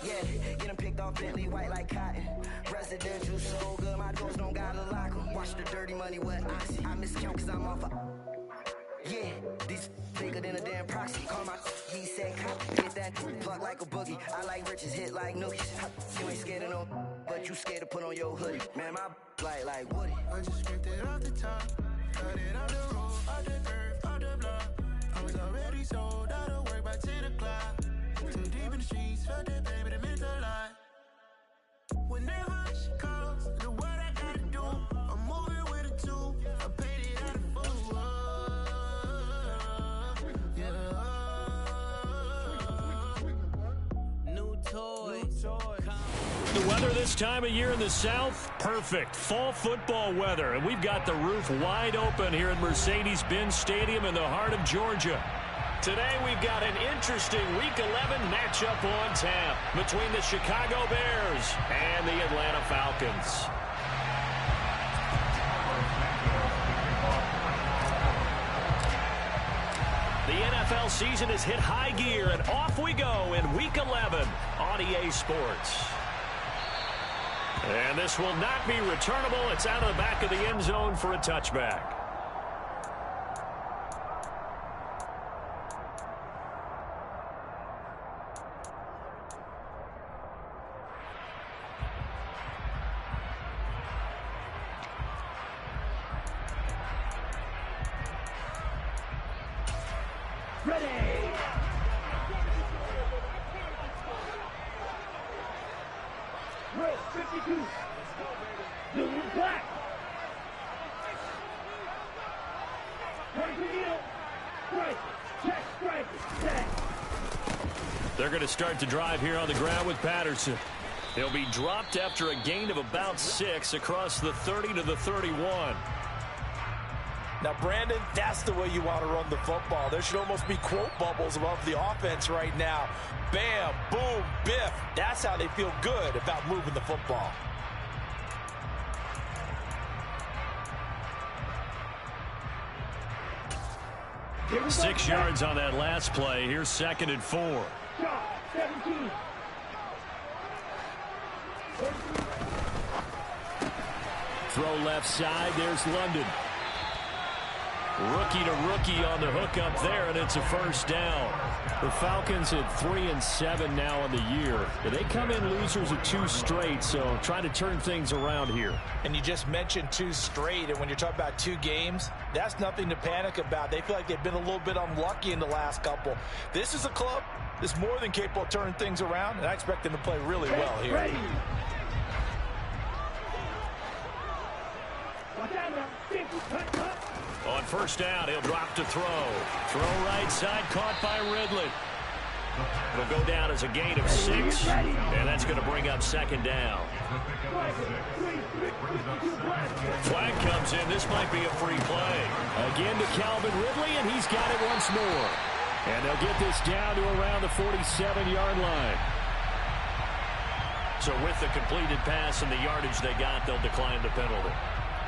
Yeah, get them picked off Bentley white like cotton. Residential so good, my doors don't gotta lock them. Watch the dirty money with oxy. I miscount cause I'm off yeah, these bigger than a damn proxy. Call my he said copy. Hit that plug like a boogie. I like riches, hit like nookies. You ain't scared of no, but you scared to put on your hoodie. Man, my like Woody. I just scraped it off the top. Cut it off the road, off the curve, off the block. I was already sold out of work by 10 o'clock. Too deep in the streets, felt that baby, that meant a lot. Whenever she calls, do what I gotta do. I'm moving with a two. I paid it out of full. New toy. The weather this time of year in the South, perfect. Fall football weather, and we've got the roof wide open here at Mercedes-Benz Stadium in the heart of Georgia. Today we've got an interesting Week 11 matchup on tap between the Chicago Bears and the Atlanta Falcons. The NFL season has hit high gear, and off we go in Week 11 on EA Sports. And this will not be returnable. It's out of the back of the end zone for a touchback. They're going to start to drive here on the ground with Patterson. He'll be dropped after a gain of about 6 across the 30 to the 31. Now, Brandon, that's the way you want to run the football. There should almost be quote bubbles above the offense right now. Bam, boom, biff. That's how they feel good about moving the football. Six yards on that last play. Here's 2nd and 4. 17. Throw left side. There's London. Rookie to rookie on the hook up there, and it's a first down. The Falcons at 3-7 now on the year. They come in losers of 2 straight, so trying to turn things around here. And you just mentioned 2 straight, and when you're talking about 2 games, that's nothing to panic about. They feel like they've been a little bit unlucky in the last couple. This is a club that's more than capable of turning things around, and I expect them to play really well here. Ready. Watch out now. Cut. On first down, he'll drop to throw. Throw right side, caught by Ridley. It'll go down as a gain of 6, and that's going to bring up 2nd down. Flag comes in. This might be a free play. Again to Calvin Ridley, and he's got it once more. And they'll get this down to around the 47-yard line. So with the completed pass and the yardage they got, they'll decline the penalty.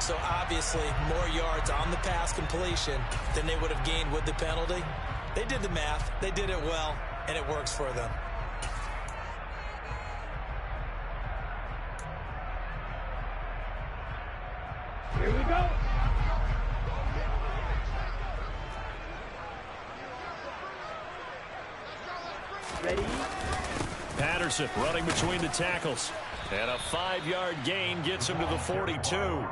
So obviously more yards on the pass completion than they would have gained with the penalty. They did the math. They did it well, and it works for them. Here we go. Ready. Patterson running between the tackles. And a 5-yard gain gets him to the 42.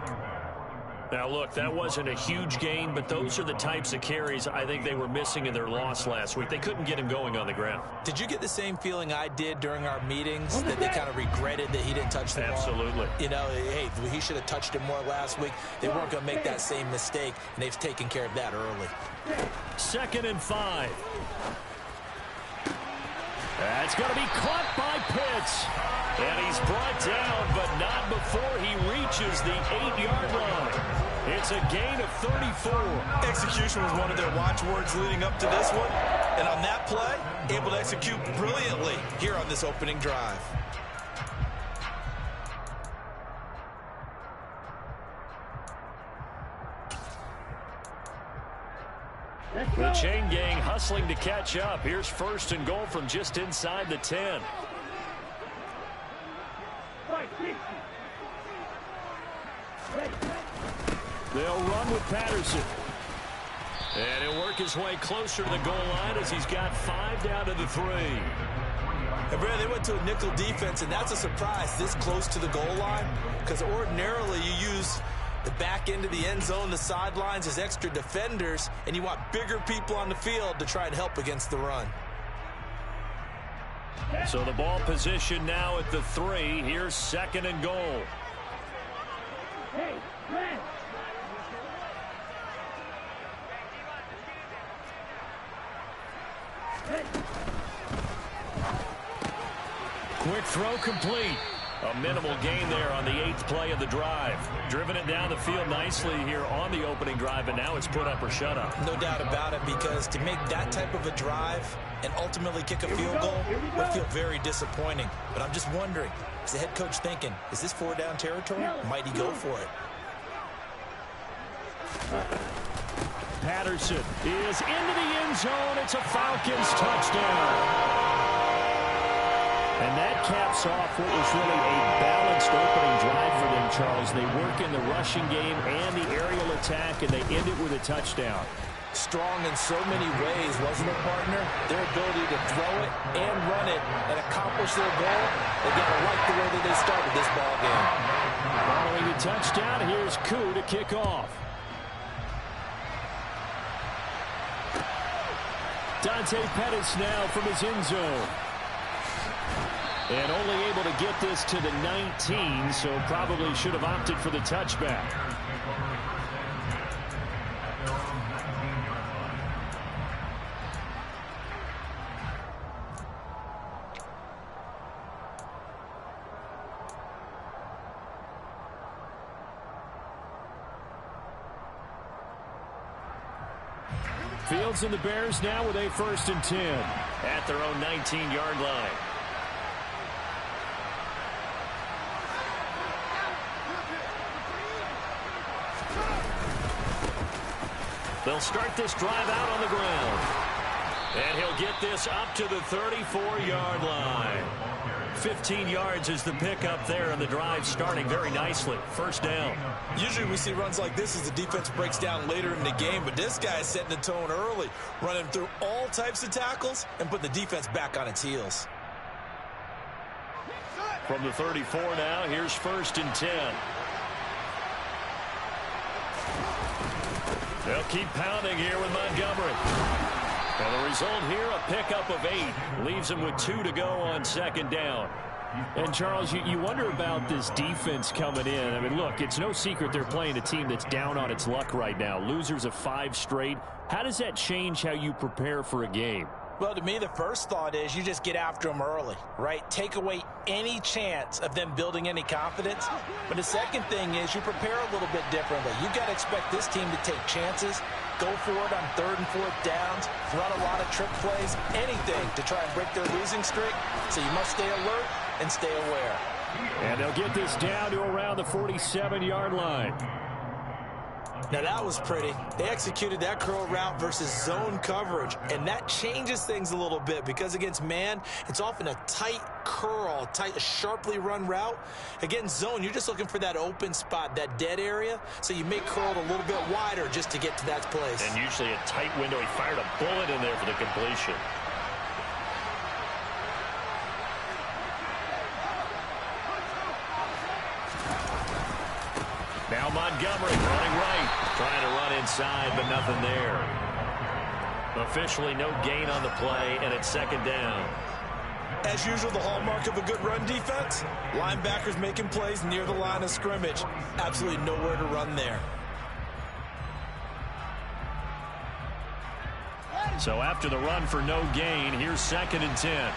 Now, look, that wasn't a huge gain, but those are the types of carries I think they were missing in their loss last week. They couldn't get him going on the ground. Did you get the same feeling I did during our meetings, that they kind of regretted that he didn't touch the ball? Absolutely. You know, hey, he should have touched it more last week. They weren't going to make that same mistake, and they've taken care of that early. 2nd and 5. That's going to be caught by Pitts. And he's brought down, but not before he reaches the 8-yard line. It's a gain of 34. Execution was one of their watchwords leading up to this one. And on that play, able to execute brilliantly here on this opening drive. The chain gang hustling to catch up. Here's 1st and goal from just inside the 10. 60. Ready. They'll run with Patterson. And he'll work his way closer to the goal line as he's got 5 down to the 3. And Brad, they went to a nickel defense, and that's a surprise this close to the goal line, because ordinarily you use the back end of the end zone, the sidelines as extra defenders, and you want bigger people on the field to try and help against the run. So the ball position now at the 3. Here's 2nd and goal. Hey, man. Quick throw complete. A minimal gain there on the 8th play of the drive. Driven it down the field nicely here on the opening drive, and now it's put up or shut up. No doubt about it, because to make that type of a drive and ultimately kick a field goal would feel very disappointing. But I'm just wondering, is the head coach thinking, is this 4-down territory? Might he go for it? Patterson is into the end zone. It's a Falcons touchdown. And that caps off what was really a balanced opening drive for them, Charles. They work in the rushing game and the aerial attack, and they end it with a touchdown. Strong in so many ways, wasn't it, partner? Their ability to throw it and run it and accomplish their goal, they got to like the way that they started this ball game. Following the touchdown, here's Koo to kick off. Dante Pettis now from his end zone. And only able to get this to the 19, so probably should have opted for the touchback. Fields and the Bears now with a 1st and 10 at their own 19-yard line. They'll start this drive out on the ground. And he'll get this up to the 34-yard line. 15 yards is the pickup there, and the drive starting very nicely. 1st down. Usually we see runs like this as the defense breaks down later in the game, but this guy is setting the tone early, running through all types of tackles and put the defense back on its heels. From the 34 now, here's 1st and 10. They'll keep pounding here with Montgomery. And the result here, a pickup of 8. Leaves them with 2 to go on 2nd down. And, Charles, you wonder about this defense coming in. I mean, look, it's no secret they're playing a team that's down on its luck right now. Losers of 5 straight. How does that change how you prepare for a game? Well, to me, the first thought is you just get after them early, right? Take away any chance of them building any confidence. But the second thing is you prepare a little bit differently. You've got to expect this team to take chances, go for it on 3rd and 4th downs, run a lot of trick plays, anything to try and break their losing streak. So you must stay alert and stay aware. And they'll get this down to around the 47-yard line. Now that was pretty. They executed that curl route versus zone coverage, and that changes things a little bit because against man, it's often a tight curl, a sharply run route. Against zone, you're just looking for that open spot, that dead area, so you may curl it a little bit wider just to get to that place. And usually a tight window. He fired a bullet in there for the completion. Now Montgomery running right, trying to run inside, but nothing there. Officially no gain on the play, and it's 2nd down. As usual, the hallmark of a good run defense, linebackers making plays near the line of scrimmage. Absolutely nowhere to run there. So after the run for no gain, here's 2nd and 10.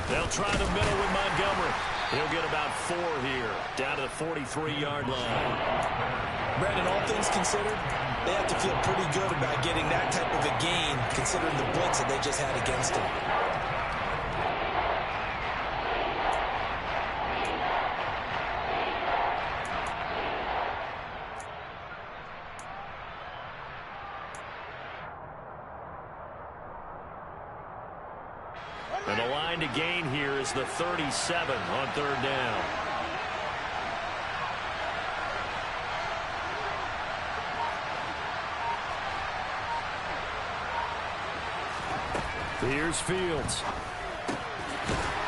They'll try the middle with Montgomery. He'll get about 4 here, down to the 43-yard line. Brandon, all things considered, they have to feel pretty good about getting that type of a gain, considering the blitz that they just had against them. And the line to gain here is the 37 on third down. Here's Fields.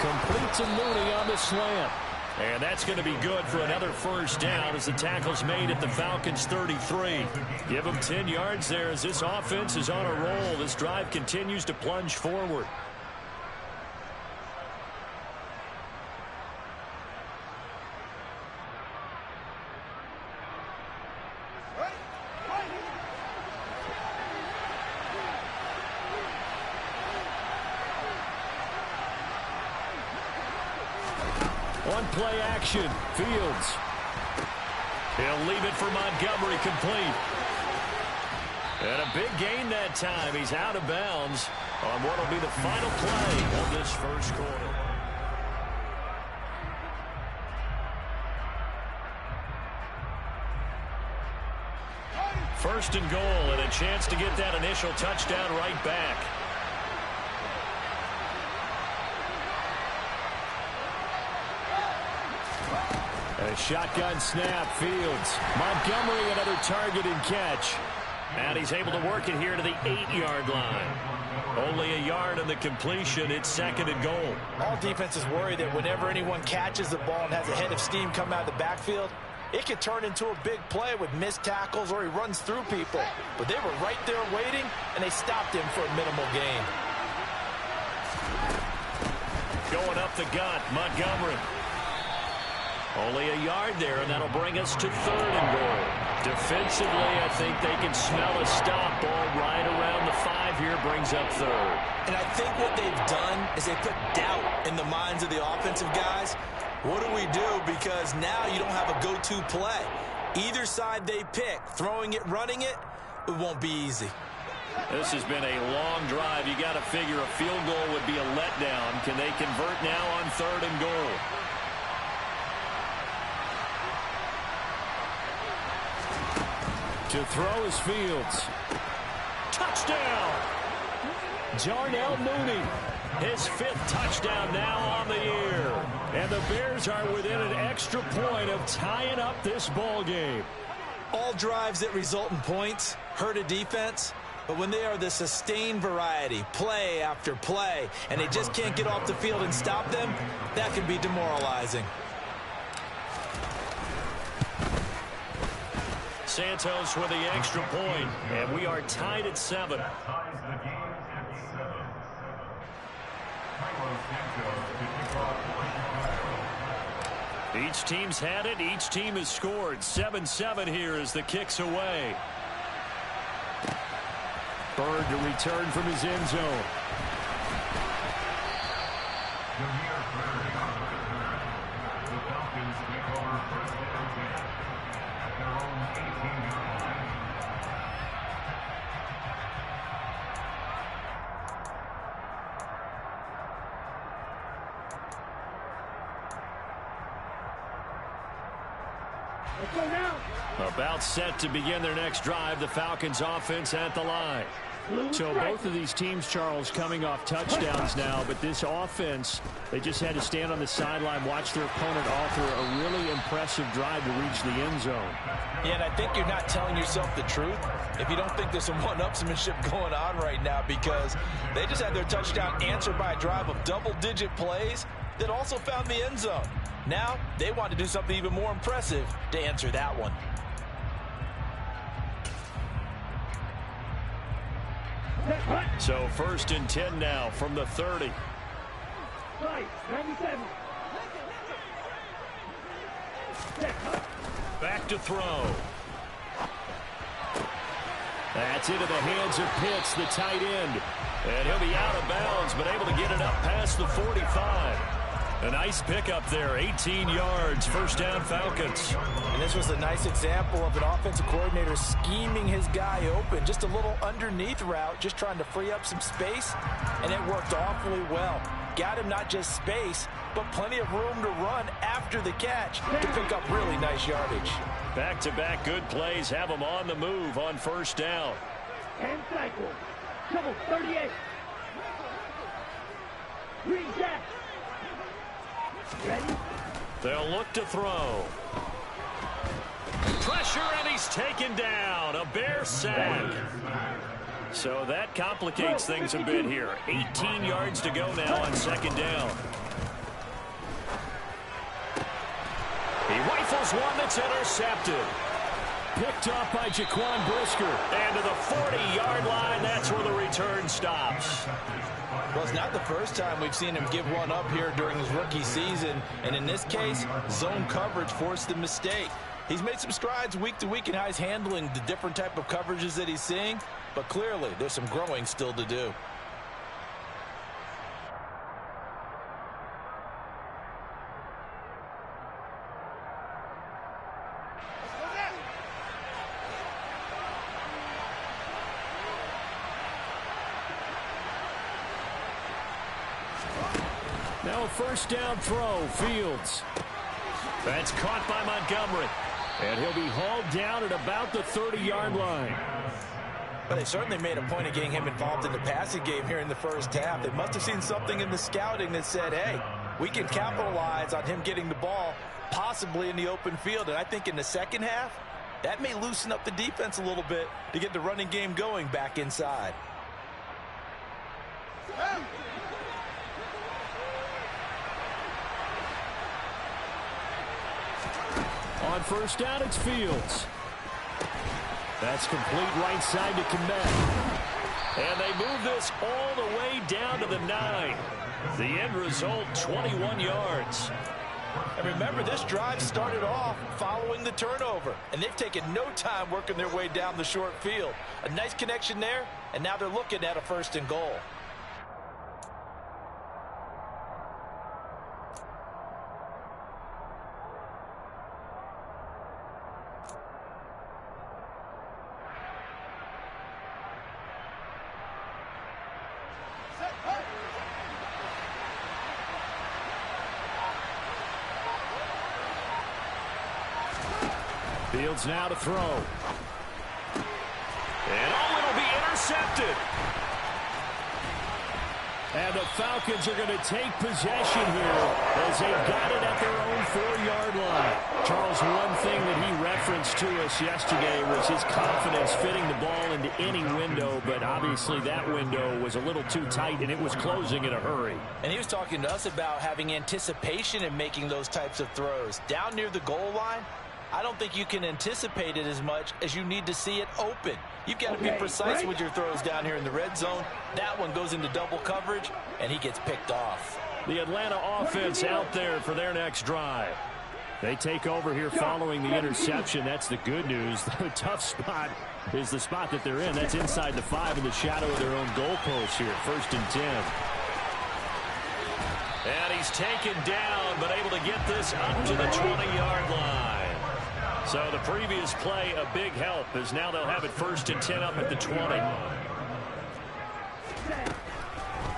Completes a Mooney on the slant. And that's going to be good for another first down as the tackle's made at the Falcons' 33. Give them 10 yards there as this offense is on a roll. This drive continues to plunge forward. On play action, Fields. He'll leave it for Montgomery, complete. And a big gain that time. He's out of bounds on what will be the final play of this first quarter. First and goal, and a chance to get that initial touchdown right back. A shotgun snap, Fields. Montgomery, another target and catch. And he's able to work it here to the 8-yard line. Only a yard on the completion. It's second and goal. All defenses worry that whenever anyone catches the ball and has a head of steam come out of the backfield, it could turn into a big play with missed tackles or he runs through people. But they were right there waiting, and they stopped him for a minimal gain. Going up the gut, Montgomery. Only a yard there, and that'll bring us to third and goal. Defensively, I think they can smell a stop ball right around the 5 here, brings up third. And I think what they've done is they put doubt in the minds of the offensive guys. What do we do? Because now you don't have a go-to play. Either side they pick, throwing it, running it, it won't be easy. This has been a long drive. You got to figure a field goal would be a letdown. Can they convert now on third and goal? To throw is Fields. Touchdown! Jarnell Mooney. His 5th touchdown now on the year. And the Bears are within an extra point of tying up this ball game. All drives that result in points hurt a defense. But when they are the sustained variety, play after play, and they just can't get off the field and stop them, that can be demoralizing. Santos with the extra point, and we are tied at 7. Each team's had it. Each team has scored. 7-7 here as the kick's away. Bird to return from his end zone. About set to begin their next drive. The Falcons offense at the line. So both of these teams, Charles, coming off touchdowns now, but this offense, they just had to stand on the sideline, watch their opponent offer a really impressive drive to reach the end zone. Yeah, and I think you're not telling yourself the truth if you don't think there's some one-upsmanship going on right now, because they just had their touchdown answered by a drive of double-digit plays that also found the end zone. Now they want to do something even more impressive to answer that one. So first and 10 now from the 30. Back to throw. That's into the hands of Pitts, the tight end. And he'll be out of bounds, but able to get it up past the 45. A nice pickup there, 18 yards, first down Falcons. And this was a nice example of an offensive coordinator scheming his guy open. Just a little underneath route, just trying to free up some space, and it worked awfully well. Got him not just space, but plenty of room to run after the catch to pick up really nice yardage. Back-to-back good plays have him on the move on first down. And cycle. Trouble 38. Reset. Ready? They'll look to throw. Pressure, and he's taken down. A Bear sack. So that complicates things a bit here. 18 yards to go now on second down. He rifles one that's intercepted. Picked up by Jaquan Brisker. And to the 40-yard line, that's where the return stops. Well, it's not the first time we've seen him give one up here during his rookie season. And in this case, zone coverage forced the mistake. He's made some strides week to week in how he's handling the different type of coverages that he's seeing. But clearly, there's some growing still to do. Now a first down throw, Fields. That's caught by Montgomery. And he'll be hauled down at about the 30-yard line. But they certainly made a point of getting him involved in the passing game here in the first half. They must have seen something in the scouting that said, hey, we can capitalize on him getting the ball possibly in the open field. And I think in the second half, that may loosen up the defense a little bit to get the running game going back inside. On first down, it's Fields. That's complete right side to Kmet. And they move this all the way down to the 9. The end result, 21 yards. And remember, this drive started off following the turnover. And they've taken no time working their way down the short field. A nice connection there, and now they're looking at a 1st and goal. Fields now to throw. And it'll be intercepted. And the Falcons are going to take possession here as they've got it at their own 4-yard line. Charles, one thing that he referenced to us yesterday was his confidence fitting the ball into any window, but obviously that window was a little too tight, and it was closing in a hurry. And he was talking to us about having anticipation in making those types of throws. Down near the goal line, I don't think you can anticipate it as much as you need to see it open. You've got to be precise with your throws down here in the red zone. That one goes into double coverage, and he gets picked off. The Atlanta offense out there for their next drive. They take over here following the interception. That's the good news. The tough spot is the spot that they're in. That's inside the 5 in the shadow of their own goalpost here. 1st and 10. And he's taken down, but able to get this up to the 20-yard line. So the previous play, a big help, as now they'll have it 1st and 10 up at the 20.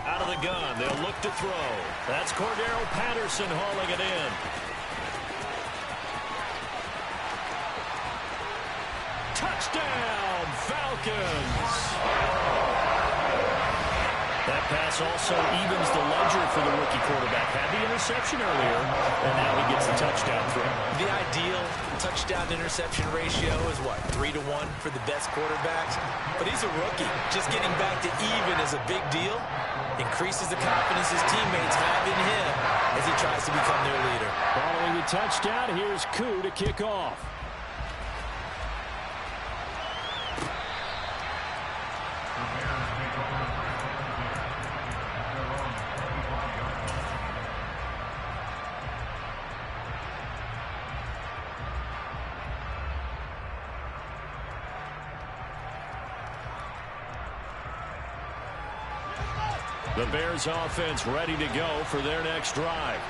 Out of the gun, they'll look to throw. That's Cordero Patterson hauling it in. Touchdown, Falcons! That pass also evens the ledger for the rookie quarterback. Had the interception earlier, and now he gets the touchdown throw. The ideal touchdown-interception ratio is what, 3-to-1 for the best quarterbacks? But he's a rookie. Just getting back to even is a big deal. Increases the confidence his teammates have in him as he tries to become their leader. Following the touchdown, here's Koo to kick off. The Bears offense ready to go for their next drive.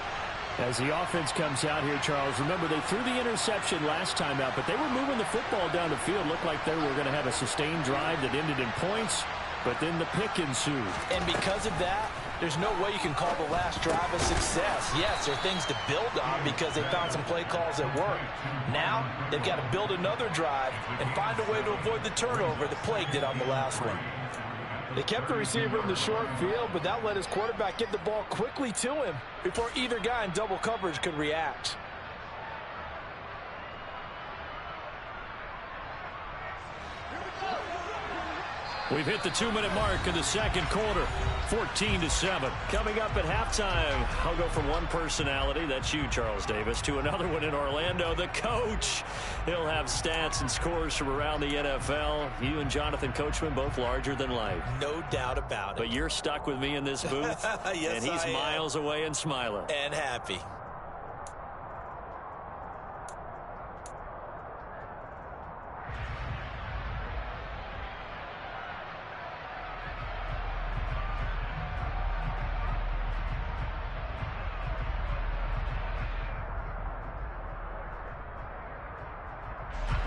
As the offense comes out here, Charles, remember they threw the interception last time out, but they were moving the football down the field. Looked like they were going to have a sustained drive that ended in points, but then the pick ensued. And because of that, there's no way you can call the last drive a success. Yes, there are things to build on because they found some play calls that work. Now, they've got to build another drive and find a way to avoid the turnover that plagued it on the last one. They kept the receiver in the short field, but that let his quarterback get the ball quickly to him before either guy in double coverage could react. We've hit the 2-minute mark in the second quarter, 14-7. Coming up at halftime, I'll go from one personality, that's you, Charles Davis, to another one in Orlando, the coach. He'll have stats and scores from around the NFL. You and Jonathan Coachman, both larger than life. No doubt about it. But you're stuck with me in this booth, yes, and he's miles away and smiling. And happy.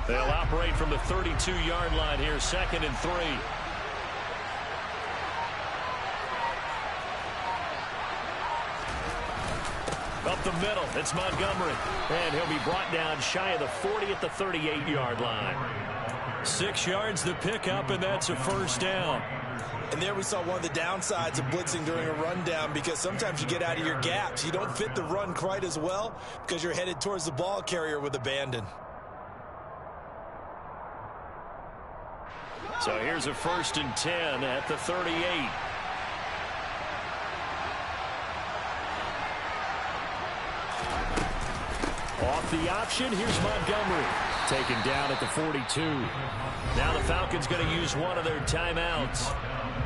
They'll operate from the 32-yard line here, 2nd and 3. Up the middle, it's Montgomery. And he'll be brought down shy of the 40 at the 38-yard line. 6 yards the pickup, and that's a first down. And there we saw one of the downsides of blitzing during a rundown, because sometimes you get out of your gaps. You don't fit the run quite as well because you're headed towards the ball carrier with abandon. So here's a 1st and 10 at the 38. Off the option, here's Montgomery. Taken down at the 42. Now the Falcons going to use one of their timeouts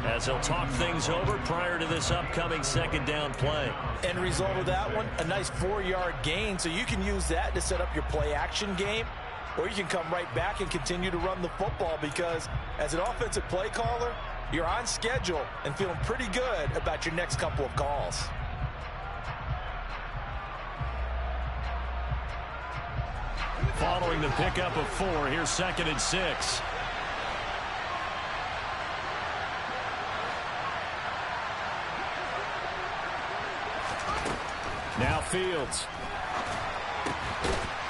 as they'll talk things over prior to this upcoming 2nd down play. End result of that one, a nice 4-yard gain, so you can use that to set up your play action game. Or you can come right back and continue to run the football, because as an offensive play caller, you're on schedule and feeling pretty good about your next couple of calls. Following the pickup of 4, here's 2nd and 6. Now Fields.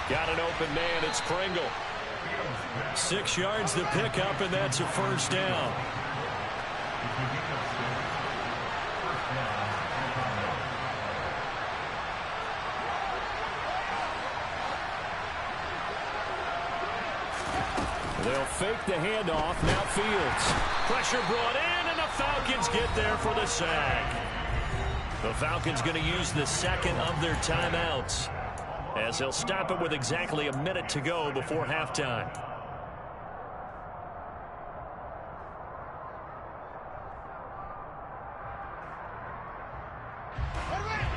Got an open man, it's Pringle. 6 yards the pickup, and that's a first down. They'll fake the handoff, now Fields. Pressure brought in, and the Falcons get there for the sack. The Falcons going to use the 2nd of their timeouts, as they'll stop it with exactly a minute to go before halftime.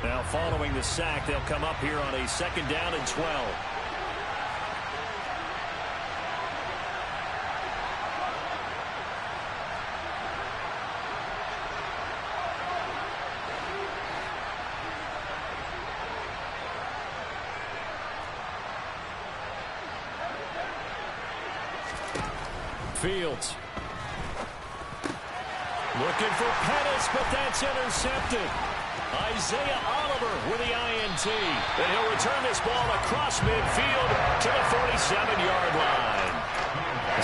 Now following the sack, they'll come up here on a 2nd down and 12. Fields. Looking for Pettis, but that's intercepted. Isaiah Oliver with the INT. And he'll return this ball across midfield to the 47-yard line.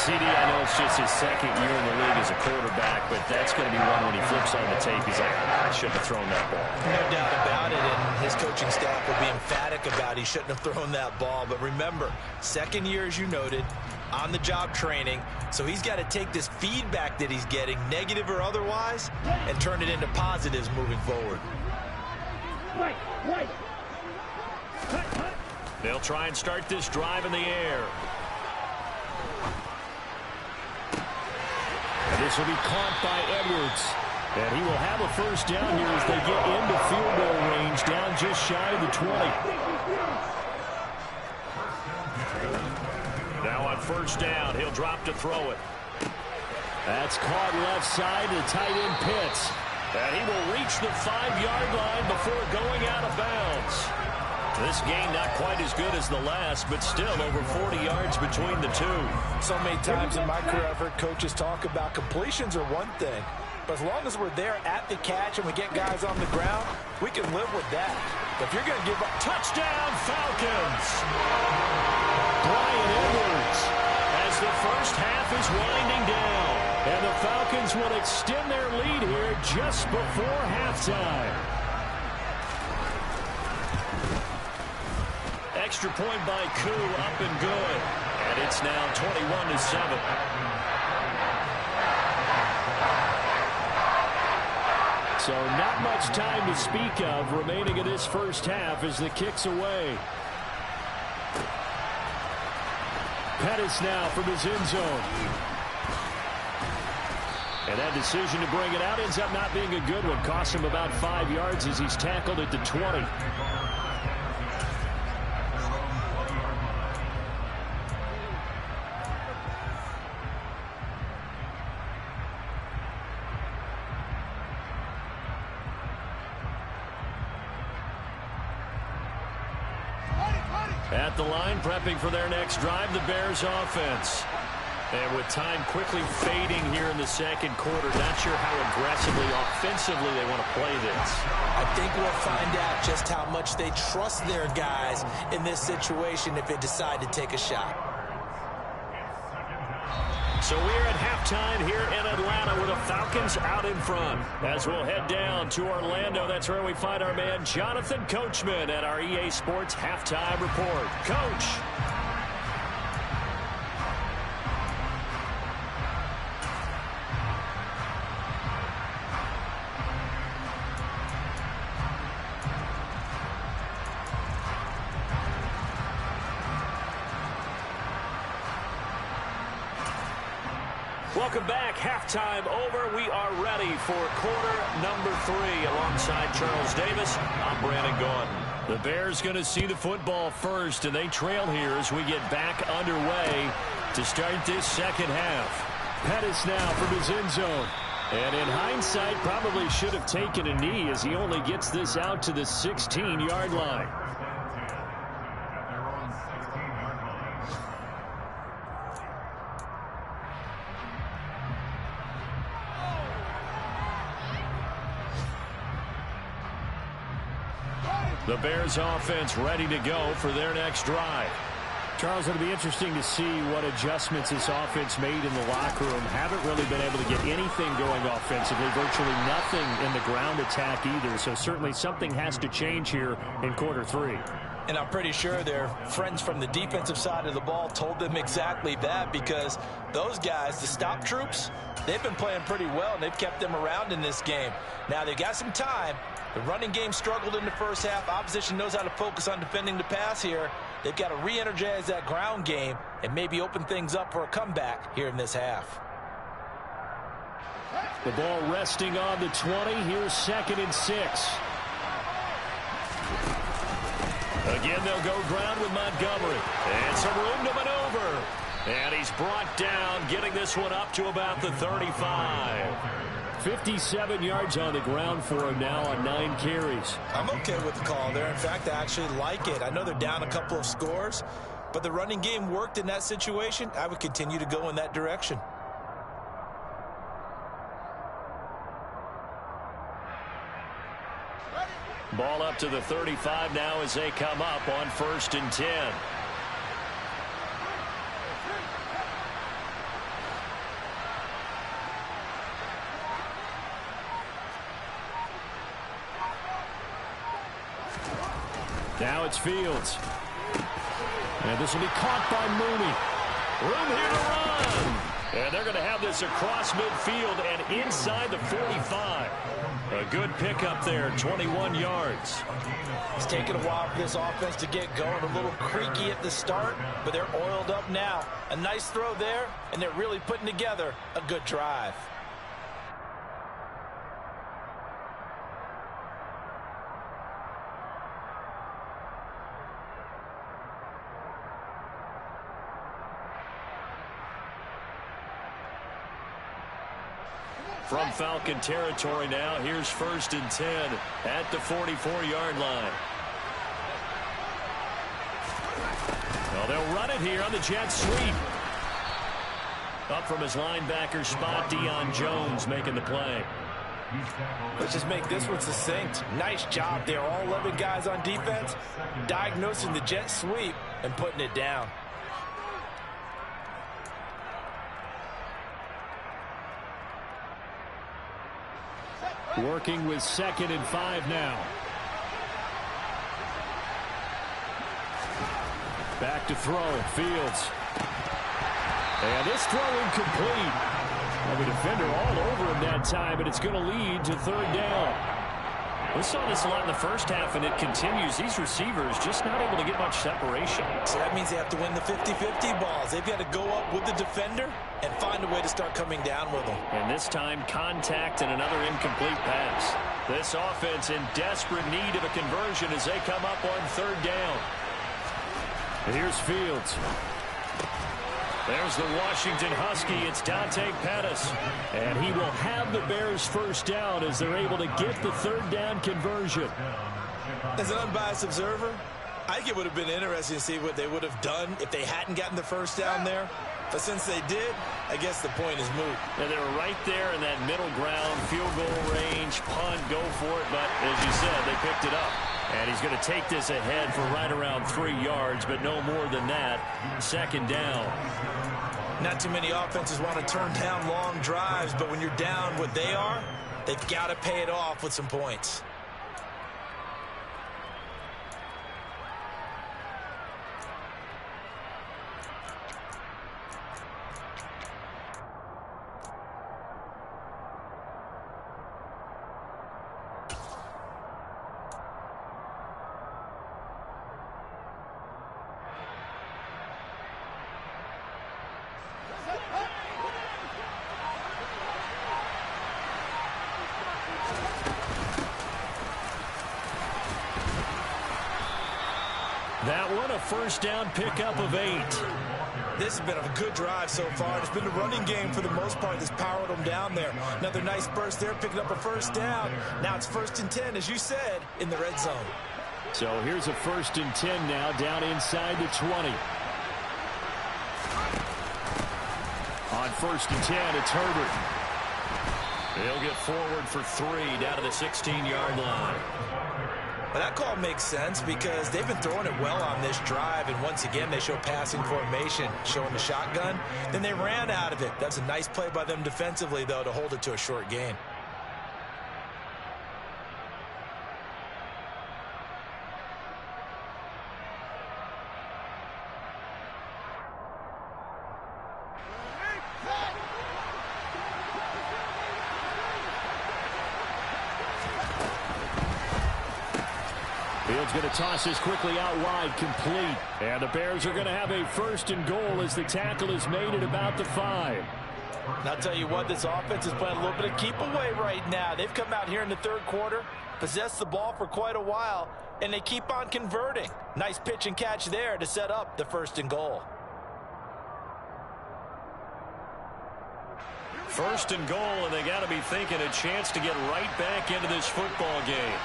CD, I know it's just his 2nd year in the league as a quarterback, but that's going to be one when he flips on the tape. He's like, I shouldn't have thrown that ball. No doubt about it, and his coaching staff will be emphatic about he shouldn't have thrown that ball. But remember, 2nd year, as you noted, on-the-job training, so he's got to take this feedback that he's getting, negative or otherwise, and turn it into positives moving forward. They'll try and start this drive in the air. And this will be caught by Edwards. And he will have a first down here as they get into field goal range, down just shy of the 20. Now on first down, he'll drop to throw it. That's caught left side to tight end Pitts. And he will reach the 5-yard line before going out of bounds. This game not quite as good as the last, but still over 40 yards between the two. So many times in my career I've heard coaches talk about completions are one thing, but as long as we're there at the catch and we get guys on the ground, we can live with that. But if you're going to give up... Touchdown, Falcons! Bryan Edwards, as the first half is winding down. And the Falcons will extend their lead here just before halftime. Extra point by Koo, up and good. And it's now 21-7. So not much time to speak of remaining in this first half as the kick's away. Pettis now from his end zone. And that decision to bring it out ends up not being a good one. Costs him about 5 yards as he's tackled at the 20. At the line, prepping for their next drive, the Bears offense. And with time quickly fading here in the second quarter, not sure how aggressively, offensively they want to play this. I think we'll find out just how much they trust their guys in this situation if they decide to take a shot. So we're at halftime here in Atlanta with the Falcons out in front. As we'll head down to Orlando, that's where we find our man Jonathan Coachman at our EA Sports Halftime Report. Coach. Welcome back. Halftime over. We are ready for quarter number 3. Alongside Charles Davis, I'm Brandon Gordon. The Bears going to see the football first, and they trail here as we get back underway to start this second half. Pettis now from his end zone. And in hindsight, probably should have taken a knee as he only gets this out to the 16-yard line. The Bears offense ready to go for their next drive. Charles, it'll be interesting to see what adjustments this offense made in the locker room. Haven't really been able to get anything going offensively, virtually nothing in the ground attack either. So certainly something has to change here in quarter 3. And I'm pretty sure their friends from the defensive side of the ball told them exactly that, because those guys, the stop troops, they've been playing pretty well, and they've kept them around in this game. Now, they've got some time. The running game struggled in the first half. Opposition knows how to focus on defending the pass here. They've got to re-energize that ground game and maybe open things up for a comeback here in this half. The ball resting on the 20. Here's 2nd and 6. Again, they'll go ground with Montgomery. And some room to maneuver. And he's brought down, getting this one up to about the 35. 57 yards on the ground for him now on 9 carries. I'm okay with the call there. In fact, I actually like it. I know they're down a couple of scores, but the running game worked in that situation. I would continue to go in that direction. Ball up to the 35 now as they come up on 1st and 10. Now it's Fields. And this will be caught by Mooney. Room here to run. And they're going to have this across midfield and inside the 45. A good pickup there, 21 yards. It's taken a while for this offense to get going. A little creaky at the start, but they're oiled up now. A nice throw there, and they're really putting together a good drive. From Falcon territory now, here's 1st and 10 at the 44-yard line. Well, they'll run it here on the jet sweep. Up from his linebacker spot, Deion Jones making the play. Let's just make this one succinct. Nice job there. All 11 guys on defense diagnosing the jet sweep and putting it down. Working with 2nd and 5 now. Back to throw. Fields. And this throw incomplete. And the defender all over him that time, and it's going to lead to 3rd down. We saw this a lot in the first half, and it continues. These receivers just not able to get much separation. So that means they have to win the 50-50 balls. They've got to go up with the defender and find a way to start coming down with them. And this time, contact and another incomplete pass. This offense in desperate need of a conversion as they come up on 3rd down. And here's Fields. There's the Washington Husky. It's Dante Pettis. And he will have the Bears 1st down as they're able to get the 3rd down conversion. As an unbiased observer, I think it would have been interesting to see what they would have done if they hadn't gotten the 1st down there. But since they did, I guess the point is moot. And they were right there in that middle ground, field goal range, punt, go for it. But as you said, they picked it up. And he's going to take this ahead for right around 3 yards, but no more than that. 2nd down. Not too many offenses want to turn down long drives, but when you're down what they are, they've got to pay it off with some points. That one, a 1st down pickup of 8. This has been a good drive so far. It's been the running game for the most part that's powered them down there. Another nice burst there, picking up a 1st down. Now it's 1st and 10, as you said, in the red zone. So here's a 1st and 10 now, down inside the 20. On 1st and 10, it's Herbert. He'll get forward for 3 down to the 16-yard line. Well, that call makes sense because they've been throwing it well on this drive, and once again they show passing formation, showing the shotgun. Then they ran out of it. That's a nice play by them defensively, though, to hold it to a short gain. Fields going to toss this quickly out wide, complete. And the Bears are going to have a 1st and goal as the tackle is made at about the 5. And I'll tell you what, this offense is playing a little bit of keep away right now. They've come out here in the 3rd quarter, possessed the ball for quite a while, and they keep on converting. Nice pitch and catch there to set up the 1st and goal. 1st and goal, and they got to be thinking a chance to get right back into this football game.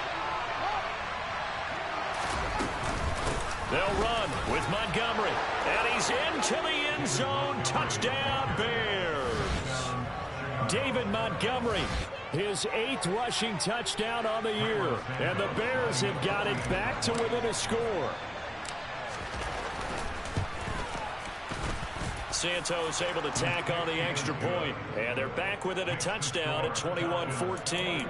They'll run with Montgomery, and he's into the end zone. Touchdown, Bears. David Montgomery, his 8th rushing touchdown on the year. And the Bears have got it back to within a score. Santos able to tack on the extra point, and they're back within a touchdown at 21-14.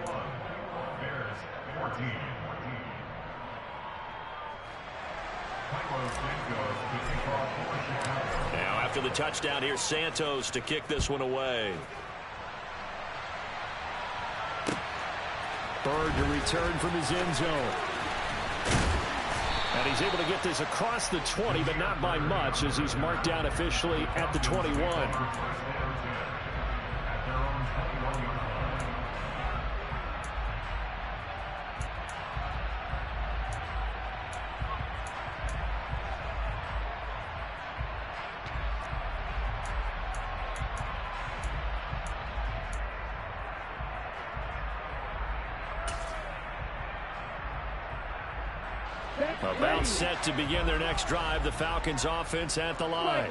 Now after the touchdown, here's Santos to kick this one away. Bird to return from his end zone. And he's able to get this across the 20, but not by much as he's marked down officially at the 21. About set to begin their next drive, the Falcons offense at the line.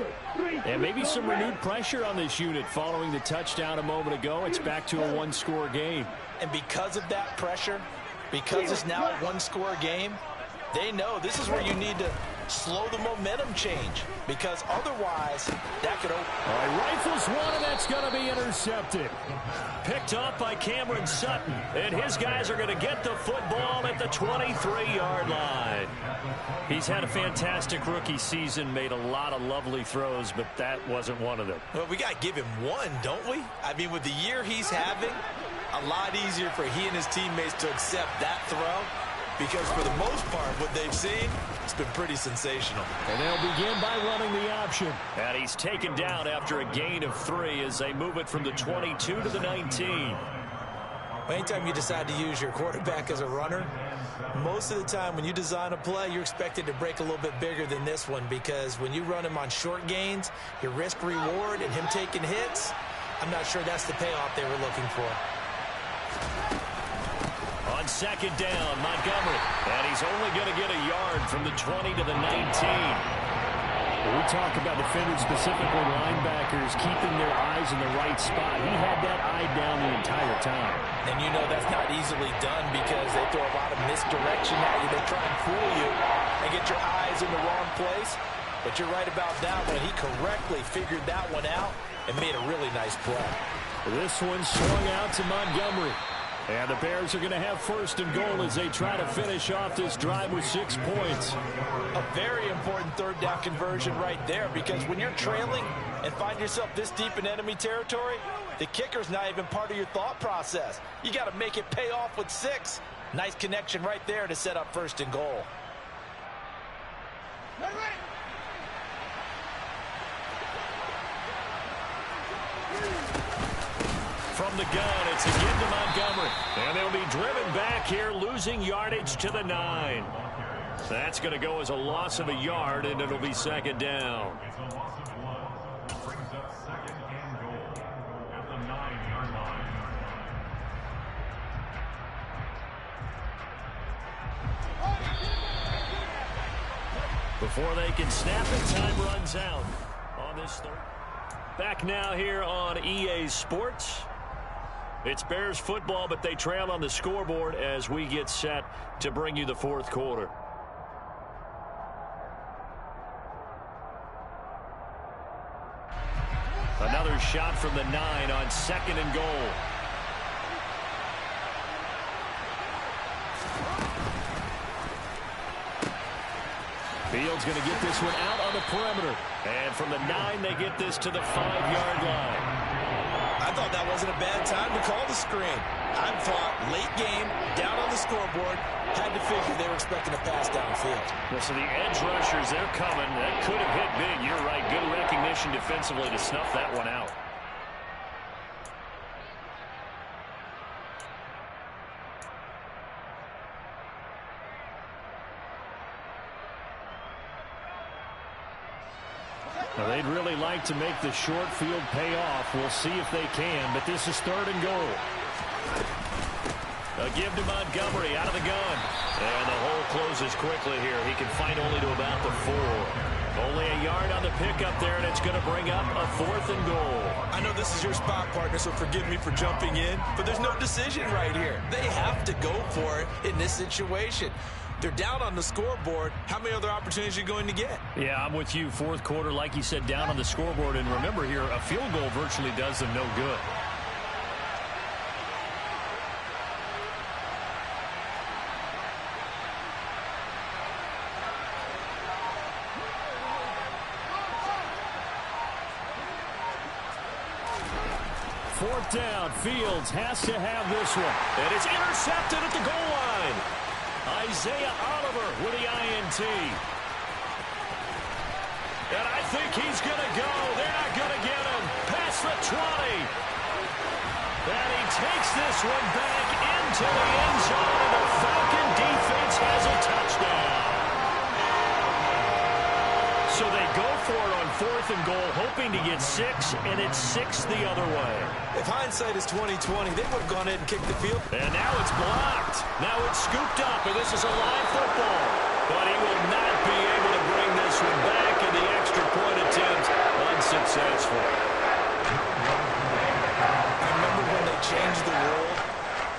And maybe some renewed pressure on this unit following the touchdown a moment ago. It's back to a 1-score game. And because of that pressure, because it's now a 1-score game, they know this is where you need to slow the momentum change, because otherwise that could open. All right, rifles one, and that's going to be intercepted. Picked off by Cameron Sutton, and his guys are going to get the football at the 23-yard line. He's had a fantastic rookie season, made a lot of lovely throws, but that wasn't one of them. Well, we got to give him one, don't we? I mean, with the year he's having, a lot easier for he and his teammates to accept that throw, because for the most part, what they've seen, it's been pretty sensational. And they'll begin by running the option. And he's taken down after a gain of 3 as they move it from the 22 to the 19. Anytime you decide to use your quarterback as a runner, most of the time when you design a play, you're expected to break a little bit bigger than this one, because when you run him on short gains, your risk-reward and him taking hits, I'm not sure that's the payoff they were looking for. On second down, Montgomery. And he's only going to get a yard from the 20 to the 19. When we talk about defenders, specifically linebackers, keeping their eyes in the right spot, he had that eye down the entire time. And you know that's not easily done, because they throw a lot of misdirection at you. They try and fool you and get your eyes in the wrong place. But you're right about that one. He correctly figured that one out and made a really nice play. This one swung out to Montgomery. And the Bears are going to have first and goal as they try to finish off this drive with 6 points. A very important third down conversion right there, because when you're trailing and find yourself this deep in enemy territory, the kicker's not even part of your thought process. You got to make it pay off with 6. Nice connection right there to set up first and goal. From the gun, it's again to Montgomery. And they'll be driven back here, losing yardage to the 9. That's going to go as a loss of a yard, and it'll be second down. Before they can snap it, time runs out on this third. Back now here on EA Sports. It's Bears football, but they trail on the scoreboard as we get set to bring you the fourth quarter. Another shot from the 9 on second and goal. Fields going to get this one out on the perimeter. And from the 9, they get this to the 5-yard line. I thought that wasn't a bad time to call the screen. I thought late game, down on the scoreboard, had to figure they were expecting a pass downfield. Well, so the edge rushers, they're coming. That could have hit big. You're right. Good recognition defensively to snuff that one out. Well, they'd really like to make the short field pay off. We'll see if they can, but this is third and goal. A give to Montgomery out of the gun. And the hole closes quickly here. He can find only to about the 4. Only a yard on the pickup there, and it's going to bring up a 4th and goal. I know this is your spot, partner, so forgive me for jumping in, but there's no decision right here. They have to go for it in this situation. They're down on the scoreboard. How many other opportunities are you going to get? Yeah, I'm with you. Fourth quarter, like you said, down on the scoreboard. And remember here, a field goal virtually does them no good. Fourth down, Fields has to have this one. And it's intercepted at the goal line. Isaiah Oliver with the INT. And I think he's going to go. They're not going to get him. Past the 20. And he takes this one back into the end zone, and the Falcon defense has a touchdown. So they go for it on 4th and goal, hoping to get 6, and it's 6 the other way. If hindsight is 20/20, they would have gone ahead and kicked the field. And now it's blocked. Now it's scooped up, and this is a live football. But he will not be able to bring this one back, and the extra point attempt unsuccessful. I remember when they changed the rule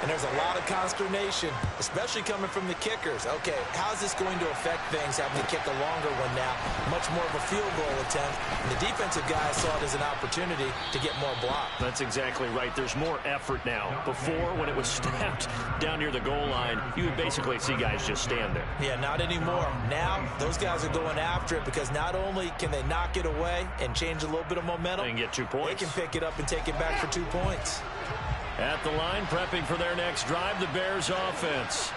and there's a lot of consternation, especially coming from the kickers. Okay, how's this going to affect things having to kick a longer one now? Much more of a field goal attempt, and the defensive guys saw it as an opportunity to get more block. That's exactly right. There's more effort now. Before, when it was snapped down near the goal line, you would basically see guys just stand there. Yeah, not anymore. Now, those guys are going after it because not only can they knock it away and change a little bit of momentum, and get 2 points. They can pick it up and take it back for 2 points. At the line, prepping for their next drive, the Bears offense.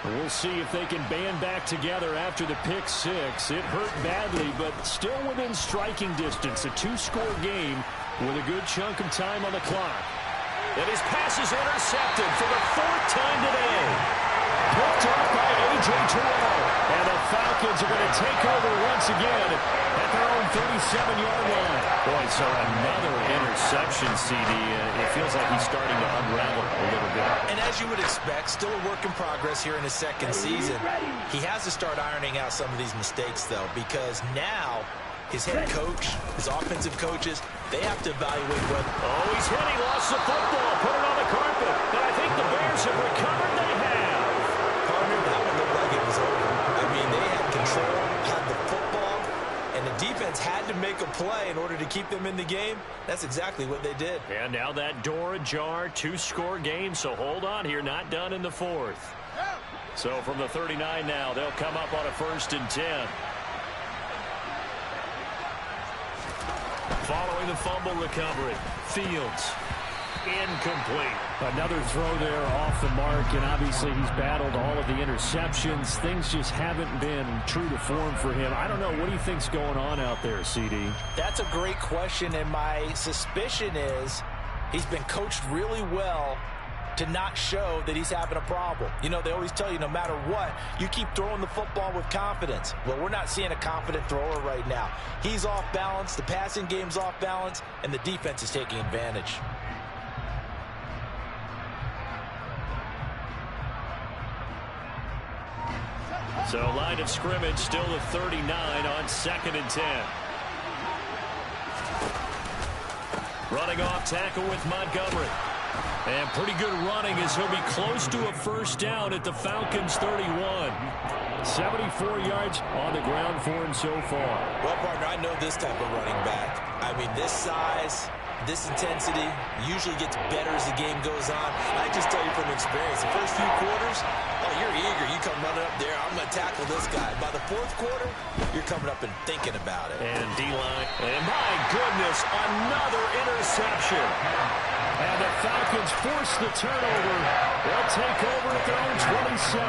We'll see if they can band back together after the pick six. It hurt badly, but still within striking distance. A 2-score game with a good chunk of time on the clock. And his pass is intercepted for the 4th time today. Picked off by A.J. Terrell. And the Falcons are going to take over once again at their own 37-yard line. Boy, so another interception, CD. It feels like he's starting to unravel a little bit. And as you would expect, still a work in progress here in his second season. He has to start ironing out some of these mistakes, though, because now his head coach, his offensive coaches, they have to evaluate whether... Oh, he's hit. He lost the football. Put it on the carpet. And I think the Bears have recovered. They have. Partner, that one looked like it was over. I mean, they had control, had the football, and the defense had to make a play in order to keep them in the game. That's exactly what they did. And now that door ajar, 2-score game, so hold on here, not done in the 4th. So from the 39 now, they'll come up on a 1st and 10. Following the fumble recovery, Fields. Incomplete. Another throw there off the mark, and obviously he's battled all of the interceptions. Things just haven't been true to form for him. I don't know. What do you think's going on out there, CD? That's a great question, and my suspicion is he's been coached really well to not show that he's having a problem. You know, they always tell you no matter what, you keep throwing the football with confidence. Well, we're not seeing a confident thrower right now. He's off balance, the passing game's off balance, and the defense is taking advantage. So line of scrimmage still the 39 on 2nd and 10. Running off tackle with Montgomery. And pretty good running as he'll be close to a 1st down at the Falcons 31. 74 yards on the ground for him so far. Well, partner, I know this type of running back. I mean, this size, this intensity usually gets better as the game goes on. I just tell you from experience, the first few quarters, oh, you're eager. You come running up there, I'm going to tackle this guy. By the 4th quarter, you're coming up and thinking about it. And D-line. And my goodness, another interception. And the Falcons force the turnover. They'll take over at their own 27.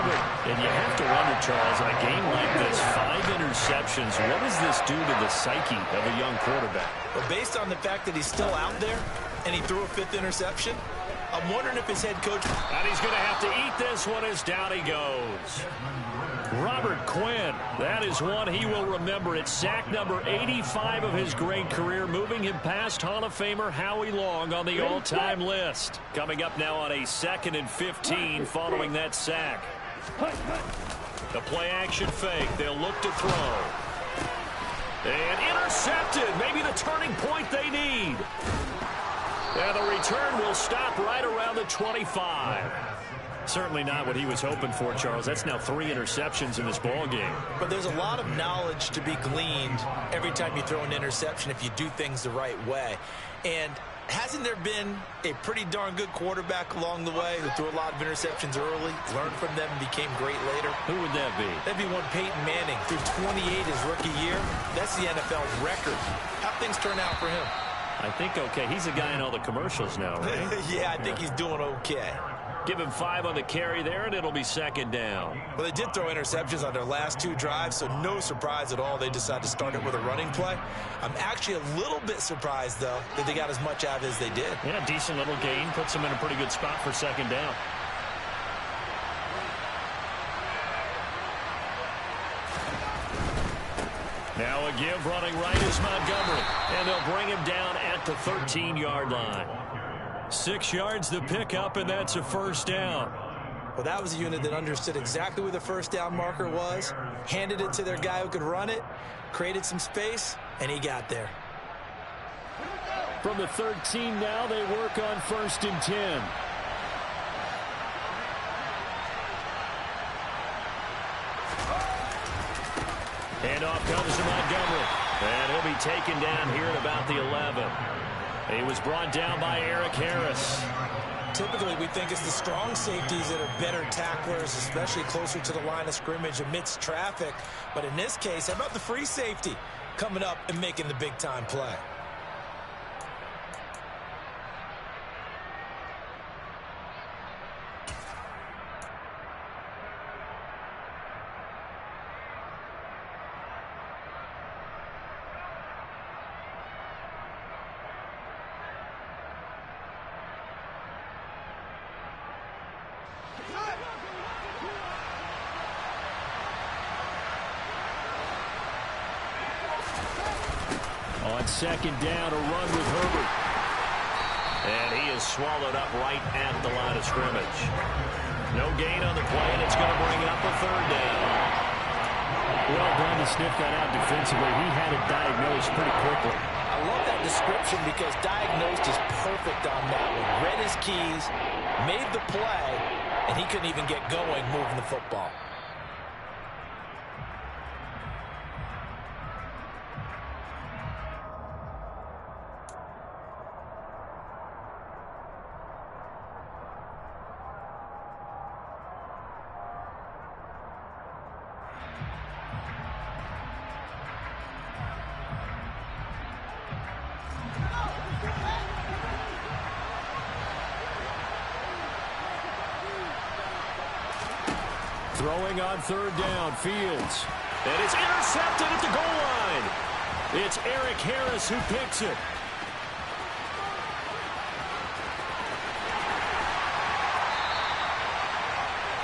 And you have to wonder, Charles, in a game like this, 5 interceptions, what does this do to the psyche of a young quarterback? Well, based on the fact that he's still out there and he threw a 5th interception, I'm wondering if his head coach... And he's going to have to eat this one as down he goes. Robert Quinn, that is one he will remember. It's sack number 85 of his great career, moving him past Hall of Famer Howie Long on the all-time list. Coming up now on a 2nd and 15 following that sack. The play-action fake. They'll look to throw. And intercepted. Maybe the turning point they need. And the return will stop right around the 25. Certainly not what he was hoping for, Charles. That's now 3 interceptions in this ball game. But there's a lot of knowledge to be gleaned every time you throw an interception if you do things the right way. And hasn't there been a pretty darn good quarterback along the way who threw a lot of interceptions early, learned from them, and became great later? Who would that be? That'd be one Peyton Manning. Threw 28 his rookie year. That's the NFL record. How'd things turn out for him? I think okay. He's a guy in all the commercials now, right? Yeah, I think he's doing okay. Give him 5 on the carry there, and it'll be 2nd down. Well, they did throw interceptions on their last 2 drives, so no surprise at all they decided to start it with a running play. I'm actually a little bit surprised, though, that they got as much out as they did. Yeah, decent little gain. Puts them in a pretty good spot for 2nd down. Now a give running right is Montgomery, and they'll bring him down at the 13-yard line. 6 yards the pickup, and that's a 1st down. Well, that was a unit that understood exactly where the 1st down marker was, handed it to their guy who could run it, created some space, and he got there. From the 13 now, they work on 1st and 10. Handoff comes to Montgomery. And he'll be taken down here at about the 11. He was brought down by Eric Harris. Typically, we think it's the strong safeties that are better tacklers, especially closer to the line of scrimmage amidst traffic. But in this case, how about the free safety coming up and making the big-time play? On second down, a run with Herbert. And he is swallowed up right at the line of scrimmage. No gain on the play, and it's going to bring up a third down. Well done to sniff that out defensively. He had it diagnosed pretty quickly. I love that description because diagnosed is perfect on that one. Read his keys, made the play, and he couldn't even get going moving the football. Throwing on third down, Fields. And it's intercepted at the goal line. It's Eric Harris who picks it.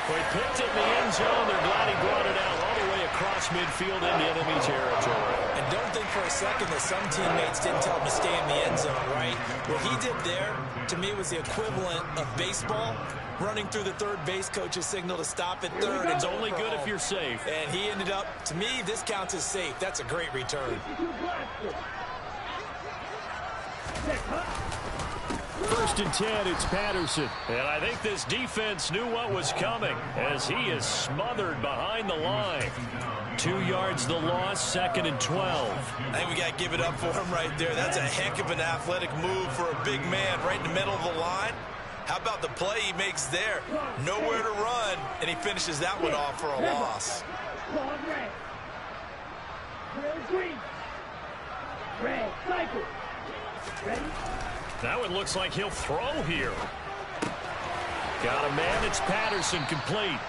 Well, he picked it in the end zone. They're glad he brought it out all the way across midfield into enemy territory. And don't think for a second that some teammates didn't tell him to stay in the end zone, right? What he did there, to me, was the equivalent of baseball. Running through the third base coach's signal to stop at third. It's only good if you're safe. And he ended up, to me, this counts as safe. That's a great return. First and 10, it's Patterson. And I think this defense knew what was coming as he is smothered behind the line. 2 yards the loss, second and 12. I think we got to give it up for him right there. That's a heck of an athletic move for a big man right in the middle of the line. How about the play he makes there? Nowhere to run, and he finishes that one off for a loss. That one looks like he'll throw here. Got a man, it's Patterson complete.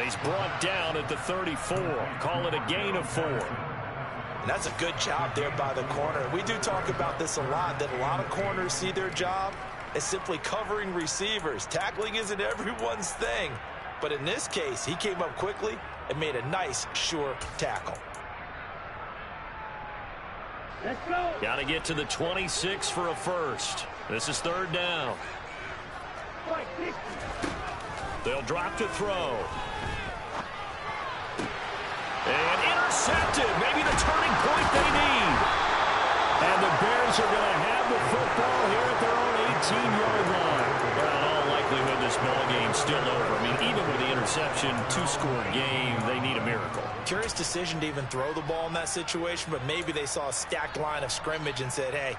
He's brought down at the 34. Call it a gain of 4. And that's a good job there by the corner. We do talk about this a lot, that a lot of corners see their job as simply covering receivers. Tackling isn't everyone's thing. But in this case, he came up quickly and made a nice, sure tackle. Let's go. Got to get to the 26 for a first. This is third down. They'll drop to throw. And intercepted. Maybe the turning point they need. And the Bears are going to have the football here at their own 18-yard line. Well, in all likelihood, this ball game's still over. I mean, even with the interception, 2-score game, they need a miracle. Curious decision to even throw the ball in that situation, but maybe they saw a stacked line of scrimmage and said, hey,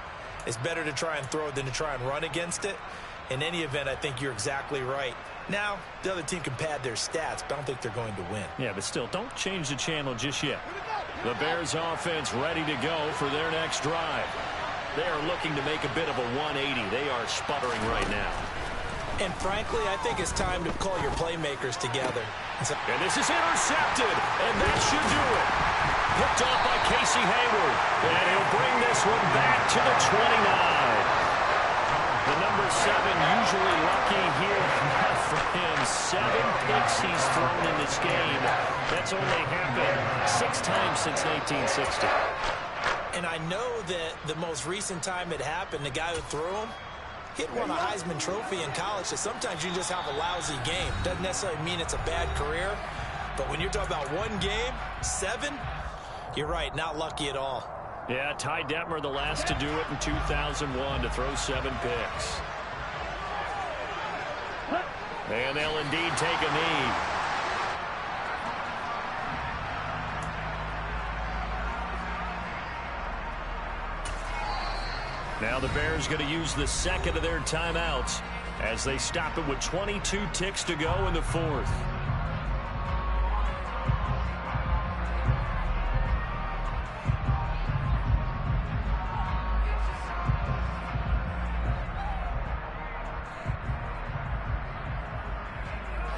it's better to try and throw it than to try and run against it. In any event, I think you're exactly right. Now, the other team can pad their stats, but I don't think they're going to win. Yeah, but still, don't change the channel just yet. The Bears offense ready to go for their next drive. They are looking to make a bit of a 180. They are sputtering right now. And frankly, I think it's time to call your playmakers together. And this is intercepted, and that should do it. Picked off by Casey Hayward, and he'll bring this one back to the 29. The number 7 usually lucky here. Not for him. 7 picks he's thrown in this game. That's only happened 6 times since 1960. And I know that the most recent time it happened, the guy who threw him, he'd won a Heisman Trophy in college, so sometimes you just have a lousy game. Doesn't necessarily mean it's a bad career, but when you're talking about one game, 7, you're right, not lucky at all. Yeah, Ty Detmer, the last to do it in 2001, to throw 7 picks. And they'll indeed take a knee. Now the Bears going to use the second of their timeouts as they stop it with 22 ticks to go in the fourth.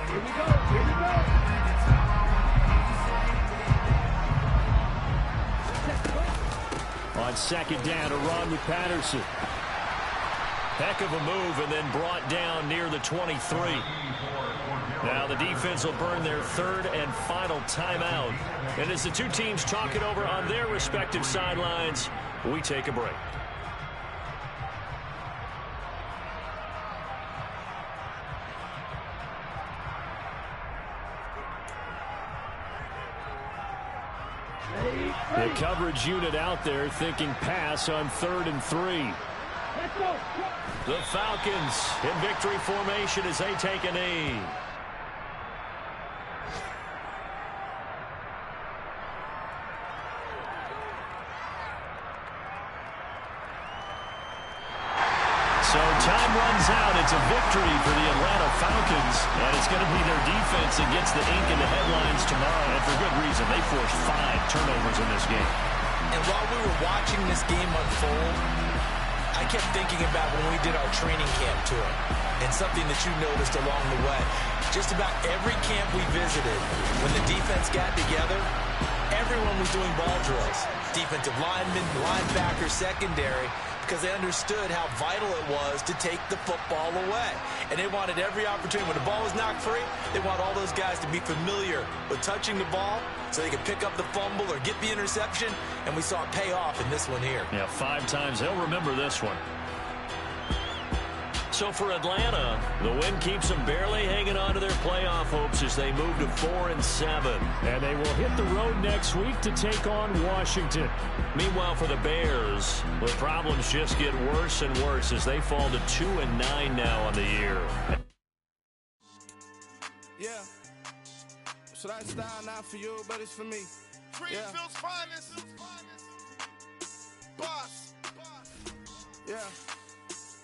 Here we go. Here we go. On second down, a run with Patterson. Heck of a move and then brought down near the 23. Now the defense will burn their third and final timeout. And as the two teams talk it over on their respective sidelines, we take a break. The coverage unit out there thinking pass on 3rd and 3. Let's go. The Falcons in victory formation as they take a knee. So time runs out. It's a victory for the Atlanta Falcons, and it's going to be their defense that gets the ink in the headlines tomorrow, and for good reason. They forced 5 turnovers in this game. And while we were watching this game unfold, I kept thinking about when we did our training camp tour and something that you noticed along the way. Just about every camp we visited, when the defense got together, everyone was doing ball drills. Defensive linemen, linebackers, secondary, because they understood how vital it was to take the football away. And they wanted every opportunity. When the ball was knocked free, they want all those guys to be familiar with touching the ball so they could pick up the fumble or get the interception. And we saw it pay off in this one here. Yeah, 5 times. They'll remember this one. So for Atlanta, the win keeps them barely hanging on to their playoff hopes as they move to 4-7. And they will hit the road next week to take on Washington. Meanwhile, for the Bears, the problems just get worse and worse as they fall to 2-9 now on the year. Yeah. So that style not for you, but it's for me. Greenfield's finest. Boss. Yeah.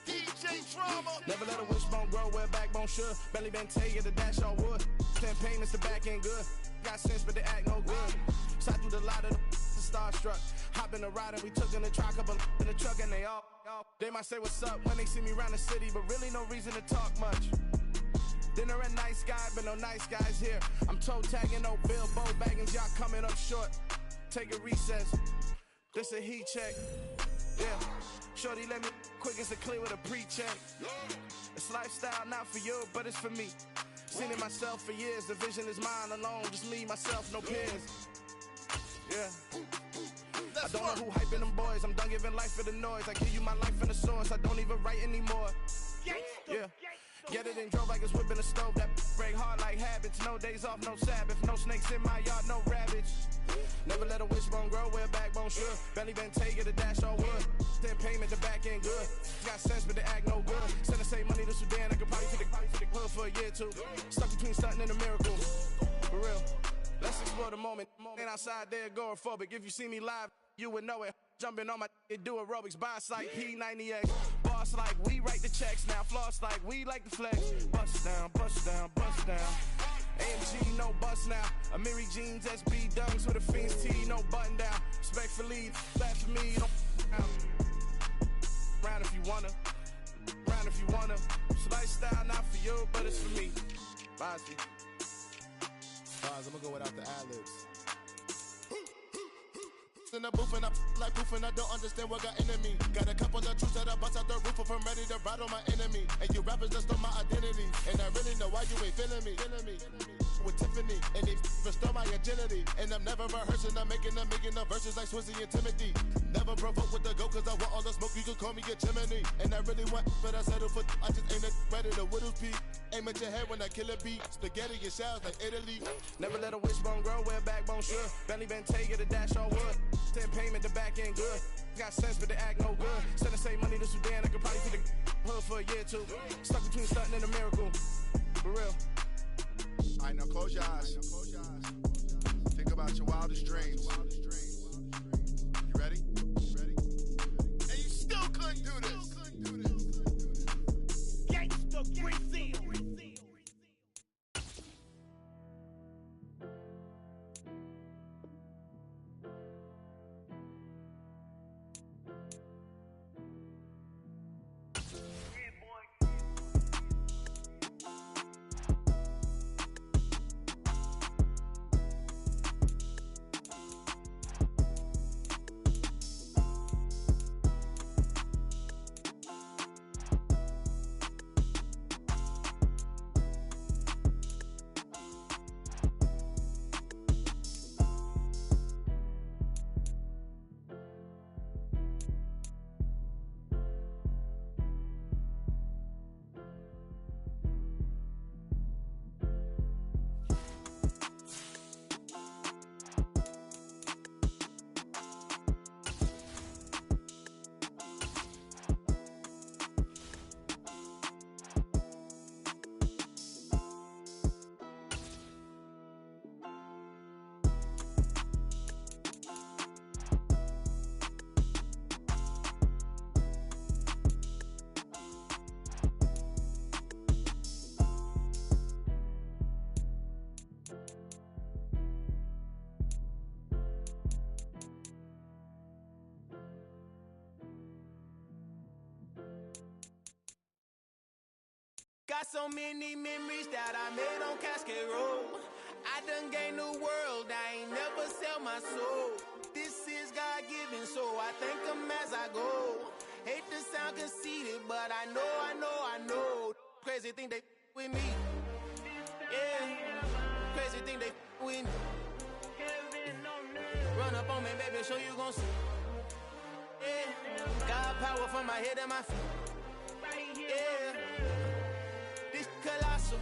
DJ Drama. Never let a wishbone grow where backbone should. Belly been take the dash all wood. Campaign is the back end good. Got sense, but they act no good. Shot through the lot of the starstruck. Hop in the ride and we took in the truck up in the truck and they all. They might say what's up when they see me around the city, but really no reason to talk much. Dinner a nice guy, but no nice guys here. I'm toe tagging, no Bilbo baggins, y'all coming up short. Take a recess. This a heat check. Yeah. Shorty let me quick as a clear with a pre-check. It's lifestyle not for you, but it's for me. Seen it myself for years. The vision is mine alone. Just me, myself, no peers. Yeah. I don't know who hyping them boys. I'm done giving life for the noise. I give you my life in the source. I don't even write anymore. Yeah. Get it and drove like it's whipping a stove. That break hard like habits. No days off, no Sabbath. No snakes in my yard, no rabbits. Never let a wishbone grow where backbone should. Belly been take the dash all wood. Then payment, the back end good. Got sense, but they act no good. Send the same money to Sudan. I could probably take the hood for a year or two. Stuck between stunting and a miracle. For real. Let's explore the moment. Ain't outside there agoraphobic. If you see me live, you would know it. Jumping on my do aerobics, boss like P90X. Boss like we write the checks now. Floss like we like the flex. Bust down, bust down, bust down. AMG, no bust now. Amiri jeans, SB dunks with a Fiends T, no button down. Respectfully, laugh for me, don't round if you wanna. Round if you wanna. It's lifestyle not for you, but it's for me. Bozzy. I'm gonna go without the ad-libs. In the booth and I like proof and I don't understand what got into me. Got a couple of truths that I bust out the roof if I'm ready to ride on my enemy. And you rappers just stole my identity. And I really know why you ain't feeling me. With Tiffany and they restore my agility. And I'm never rehearsing, I'm making a million of verses like Swizzy and Timothy. Never provoke with the go cause I want all the smoke, you can call me a chimney. And I really want, but I settle for I just ain't ready to whittle peak. Aim at your head when I kill a beat. Spaghetti and shells like Italy. Never let a wishbone grow where backbone should. Belly been take the dash all wood. Then payment, the back end good. Got sense, but they act no good. Send the same money to Sudan, I could probably take the hood for a year or two. Stuck between stunting and a miracle. For real. Alright, now close your eyes. Think about your wildest dreams. You ready? And you still couldn't do Got so many memories that I made on Cascade Road. I done gained the world, I ain't never sell my soul. This is God-given, so I thank him as I go. Hate to sound conceited, but I know. Crazy thing they with me. Yeah, crazy thing they with me. Run up on me, baby, show you gon' see. Yeah, got power from my head and my feet. Yeah, this colossal.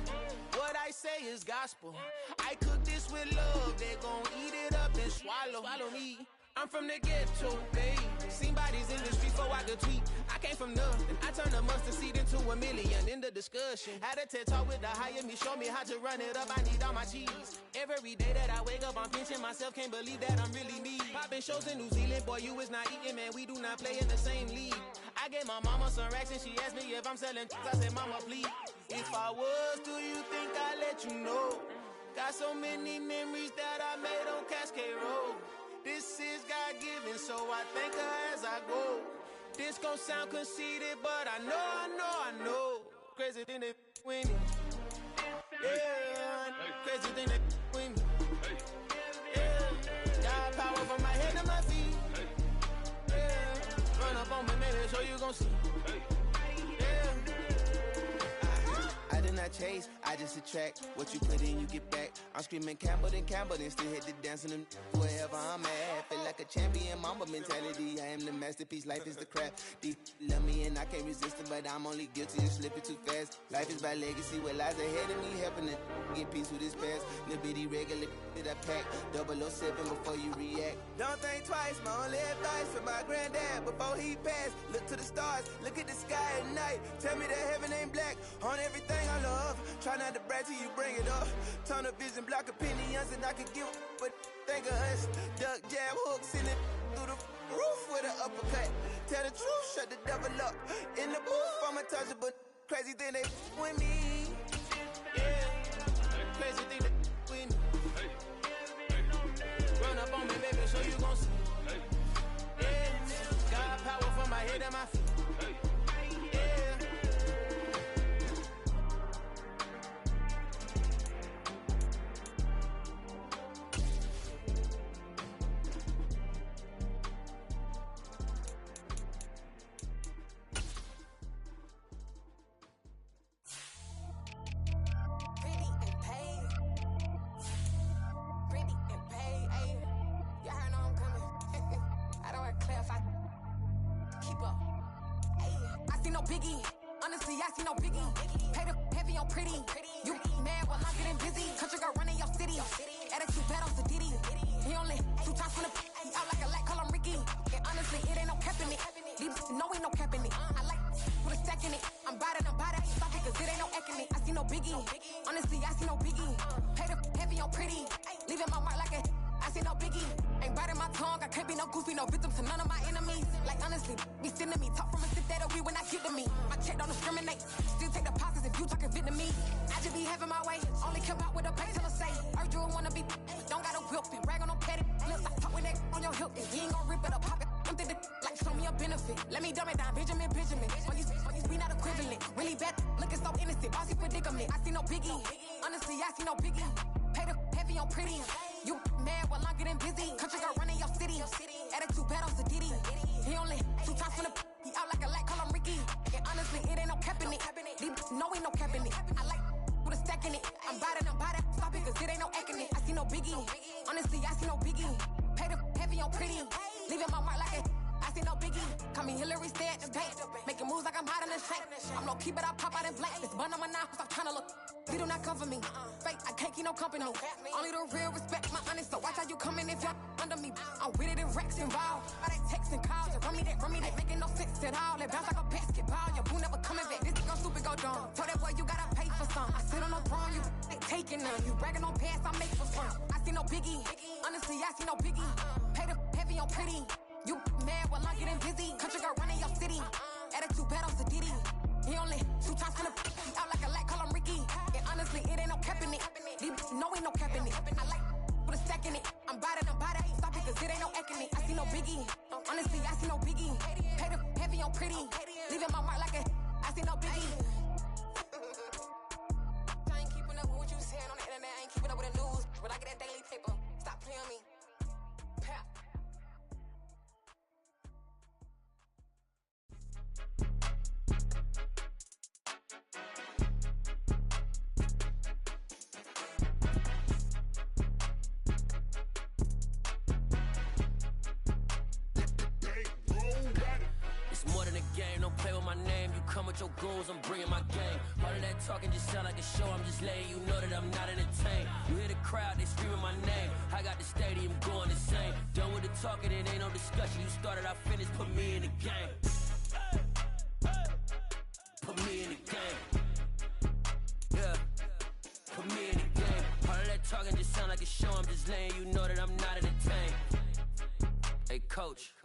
What I say is gospel. I cook this with love. They gon' eat it up and swallow me. I'm from the ghetto, babe. Seen bodies in the street before I could tweet. I came from nothing. I turned a mustard seed into a million in the discussion. Had a TED talk with the higher me, show me how to run it up. I need all my cheese. Every day that I wake up, I'm pinching myself. Can't believe that I'm really me. Popping shows in New Zealand, boy, you is not eating, man. We do not play in the same league. I gave my mama some racks and she asked me if I'm selling. I said, mama, please. If I was, do you think I'd let you know? Got so many memories that I made on Cascade Road. This is God-given, so I thank her as I go. This gon' sound conceited, but I know. Crazy thing they with me. Yeah, crazy thing they with me. Yeah, got power from my head to my feet. Yeah, run up on me, maybe so you gon' see. Yeah. I did not chase, I just attract. What you put in, you get back. I'm screaming Campbell, then still hit the dance and wherever I'm at. Feel like a champion, mamba mentality. I am the masterpiece, life is the crap. These love me and I can't resist it, but I'm only guilty of slipping too fast. Life is by legacy, what lies ahead of me, helping to get peace with this past. Little bitty regular that I pack, 007 before you react. Don't think twice, my only advice for my granddad before he passed. Look to the stars, look at the sky at night. Tell me that heaven ain't black on everything I love. Try not to brag till you bring it up. Tunnel vision, block opinions, and I could give but think of us. Duck, jab, hooks in it through the roof with an uppercut. Tell the truth, shut the devil up. In the booth, I'm untouchable. Crazy thing they with me. Yeah, crazy thing they with me. Run up on me, baby, so you gon' see. Yeah, got power from my head and my feet. Biggie, honestly, I see no biggie. Pay the heavy on pretty. You mad while I'm getting busy. Country girl running your city. Attitude bad on the Diddy. He only 2 times from the he out like a lack, call him Ricky. And honestly, it ain't no cap in it. These know ain't no cap in it. I like with a stack in it. I'm bad, stop it, cause it ain't no eck in it. I see no biggie. Honestly, I see no biggie. Pay the heavy on pretty. Leaving my mark like a I see no biggie. Ain't biting my tongue, I can't be no goofy, no victim to none of my enemies. Like honestly, be sending me talk from a sip that we when I get to me. My check don't discriminate, still take deposits if you talking Vietnamese. I just be having my way, only come out with a pay till I say. Urge you wanna be, don't gotta whip it, brag on no petty. Let's talk with that on your hip, and you ain't gon' rip it up, pop it. I'm thinking like show me a benefit. Let me dumb it down, Benjamin. We not equivalent, really bad, looking so innocent, bossy predicament. I see no biggie, honestly, I see no biggie. Pay the heavy on pretty. You mad while I'm getting busy. Country girl running your city. Attitude bad on the Diddy. He only 2 times from the he out like a lack, call him Ricky. And honestly, it ain't no cap in it. These know ain't no cap in it. I like with a stack in it. I'm bad, stop it, cause it ain't no eck in it. I see no biggie. Honestly, I see no biggie. Pay the heavy on pretty. Leaving my mark like a I see no biggie. Call me Hillary, stay at the bank. Making moves like I'm hot in the shank. I'm low key, but I pop out in blank. This bun on my knife, stop trying to look. They do not come for me. Fake, I can't keep no company. Only the real respect my honest. So watch how you coming if y'all under me. I'm with it in Rex involved. I they text and calls and run me that. Making no sense at all. They bounce like a basketball. Your boo never coming back. This gon' stupid go dumb. Told that boy you gotta pay for some. I sit on no throne, you ain't taking none. You bragging on past, I make for fun. I see no biggie. Honestly, I see no biggie. Pay the heavy on pretty. You mad while I'm getting busy. Country girl running your city. Attitude bad on the Diddy. He only 2 times from the he out like a lack, call him Ricky. And honestly, it ain't no cap in it. These know ain't no cap in it. I like with a stack in it. I'm bad, stop it, cause it ain't no eck in it. I see no biggie. Honestly, I see no biggie. Pay the heavy on pretty. Leaving my mark like a I see no biggie. daily paper. Stop playing me. Pap. Your goals, I'm bringing my game. All of that talking just sound like a show. I'm just letting you know that I'm not entertained. You hear the crowd, they screaming my name. I got the stadium going insane. Done with the talking, it ain't no discussion. You started, I finished, put me in the game. Put me in the game. Yeah. Put me in the game. All of that talking just sound like a show. I'm just letting you know that I'm not entertained. Hey, coach.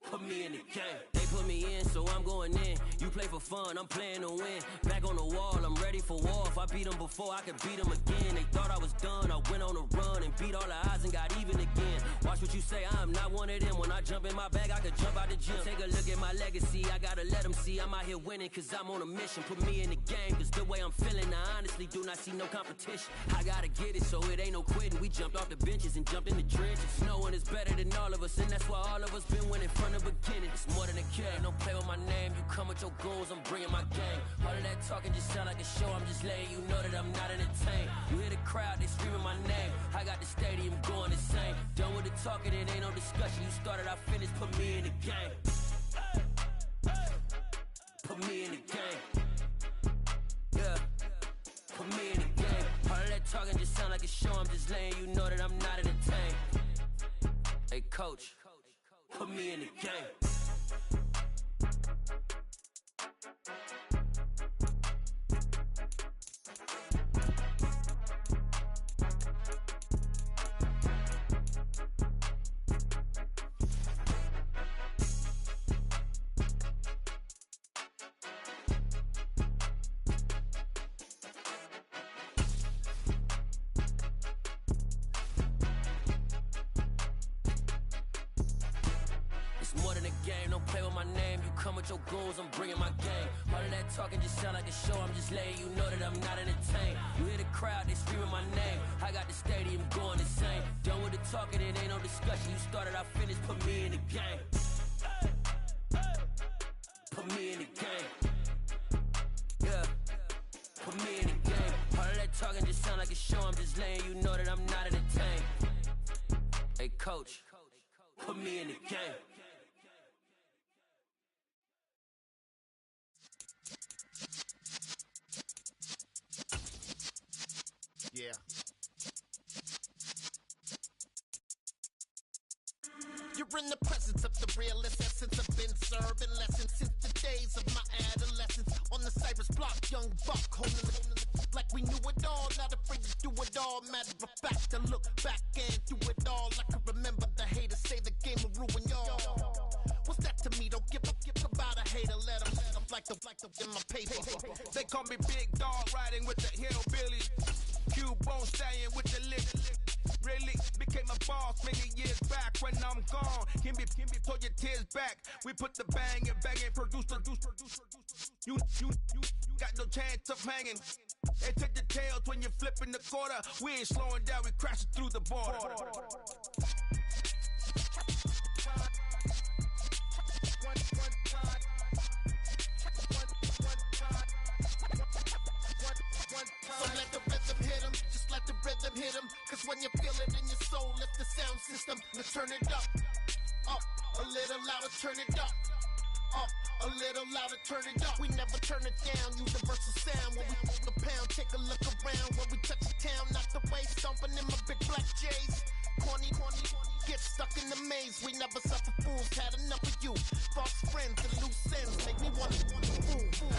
Put me in the game. They put me in, so I'm going in. You play for fun, I'm playing to win. Back on the wall, I'm ready for war. If I beat them before, I could beat them again. They thought I was done, I went on a run and beat all the odds and got even again. Watch what you say, I'm not one of them. When I jump in my bag, I could jump out the gym. Take a look at my legacy, I gotta let them see I'm out here winning, cause I'm on a mission. Put me in the game, cause the way I'm feeling, I honestly do not see no competition. I gotta get it, so it ain't no quitting. We jumped off the benches and jumped in the trenches. No one is better than all of us, and that's why all of us been winning from the beginning. It's more than a game, don't play with my name. You come with your goals, I'm bringing my game. All of that talking just sound like a show. I'm just letting you know that I'm not entertained. You hear the crowd, they screaming my name. I got the stadium going insane. Done with the talking, it ain't no discussion. You started, I finished, put me in the game. Put me in the game. Yeah. Put me in the game. All of that talking just sound like a show. I'm just letting you know that I'm not entertained. Hey, coach. Put me in the game. Your goals, I'm bringing my game. All of that talking just sound like a show. I'm just letting you know that I'm not entertained. You hear the crowd, they screaming my name. I got the stadium going insane. Done with the talking, it ain't no discussion. You started, I finished, put me in the game. Put me in the game. Yeah. Put me in the game. All of that talking just sound like a show. I'm just letting you know that I'm not entertained. Hey, coach. Put me in the game. Yeah. You're in the presence of the realest essence. I've been serving lessons since the days of my adolescence. On the Cypress block, young buck holding it like we knew it all. Not afraid to do it all. Matter of fact, to look back and do it all. I can remember the haters say the game will ruin y'all. What's that to me? Don't give about a hater. Let them like the in my paper. They call me Big Dog, riding with the hillbillies. Cubone staying with the lick. Really became a boss many years back. When I'm gone, can be pull your tears back. We put the bang and produce. You got no chance of hanging. They take the tails when you're flipping the quarter. We ain't slowing down, we crashing through the border. So let the rhythm hit him, just let the rhythm hit him. Cause when you feel it in your soul, lift the sound system. Let's turn it up, a little louder, turn it up, a little louder, turn it up. We never turn it down, universal sound. When we move the pound, take a look around. When we touch the town, not the way, stomping in my big black J's. Corny, get stuck in the maze. We never suffer fools, had enough of you. False friends and loose ends make me want to fool.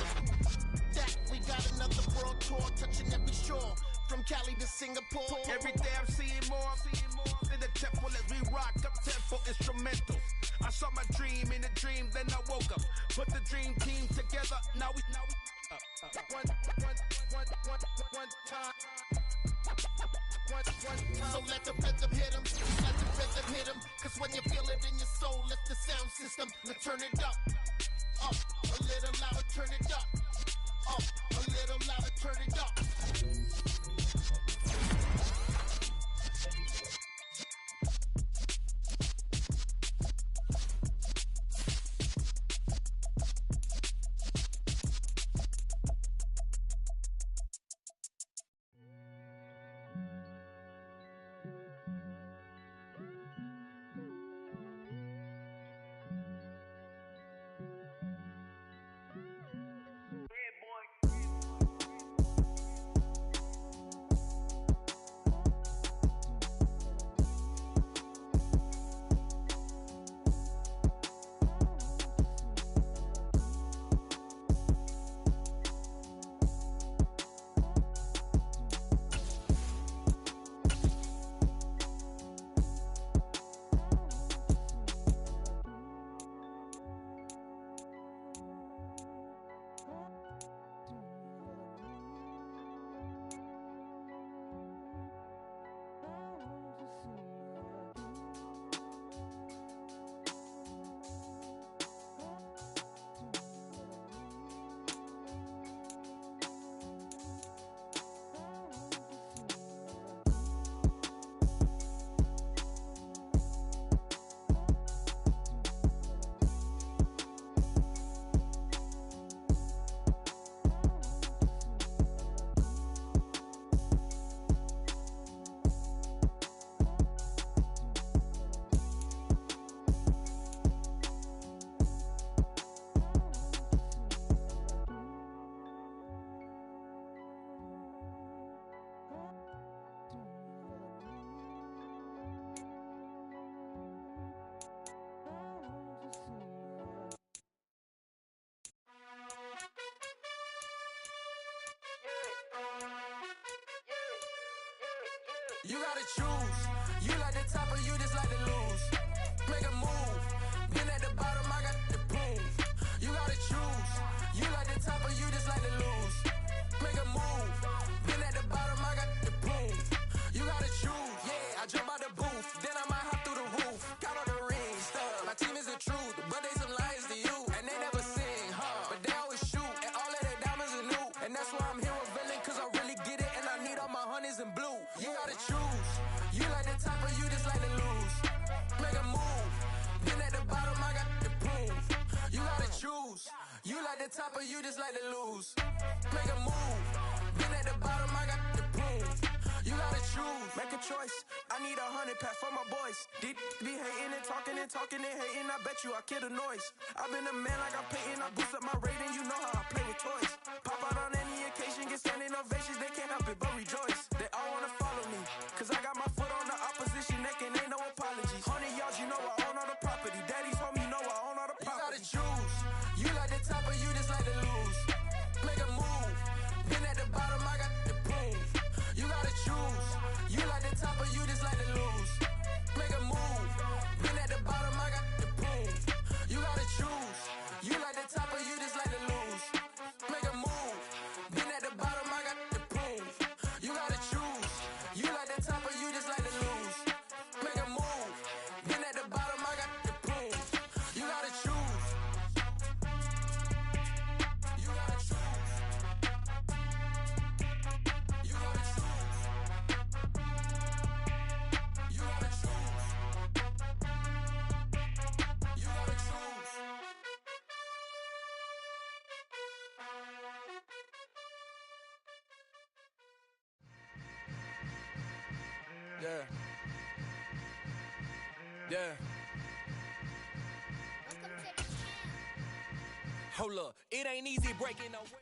That we got another world tour, touching every shore, from Cali to Singapore. Every day I'm seeing more in the temple as we rock up tempo instrumentals. I saw my dream in a dream, then I woke up. Put the dream team together, now we one time. So let the rhythm hit him, let the rhythm hit him. Cause when you feel it in your soul, lift the sound system. Let's turn it up, a little louder, turn it up, a little louder, turn it up. You gotta choose. You like the top or you just like to lose. Make a move. Been at the bottom, I got the prove. You gotta choose. You like the top or you just like to lose. Make a move. Been at the bottom, I got the prove. You gotta choose. Yeah, I jump out the booth, then I might hop through the roof. Count on the rings, stuff. My team is the truth, but they some liars to you. And they never sing, but they always shoot. And all of their diamonds are new. And that's why I'm here revealing, cause I really get it. And I need all my honeys in blue. You gotta choose. You like the top or you just like to lose. Make a move. Been at the bottom, I got the proof. You gotta choose. You like the top or you just like to lose. Make a move. Been at the bottom, I got the proof. You gotta choose. Make a choice. I need 100 pack for my boys. Deep be hating and talking and hating. I bet you I kill the noise. I've been a man like I'm Peyton. I boost up my rating. You know how I play with toys. Pop out on any occasion, get standing ovations. They can't help it but rejoice. They all wanna follow me, cause I got my foot on the opposition neck and ain't no apologies. 100 yards, you know I own all the property. Daddy's home, you know I own all the property. You gotta choose. You like the top or you just like to lose. Make a move. Been at the bottom, I got the proof. You gotta choose. You like the top or you just like to lose. Make a move. Been at the bottom, I got the proof. You gotta choose. You like the top or you just like to lose. Make a move. Been at the bottom, I got the proof. You gotta choose. You like the top or you just like to lose. Make a move. Been at the bottom, I got the proof. You gotta choose. You gotta choose. You gotta choose. You gotta choose. You gotta choose. Yeah. Yeah. Hold up, it ain't easy breaking away.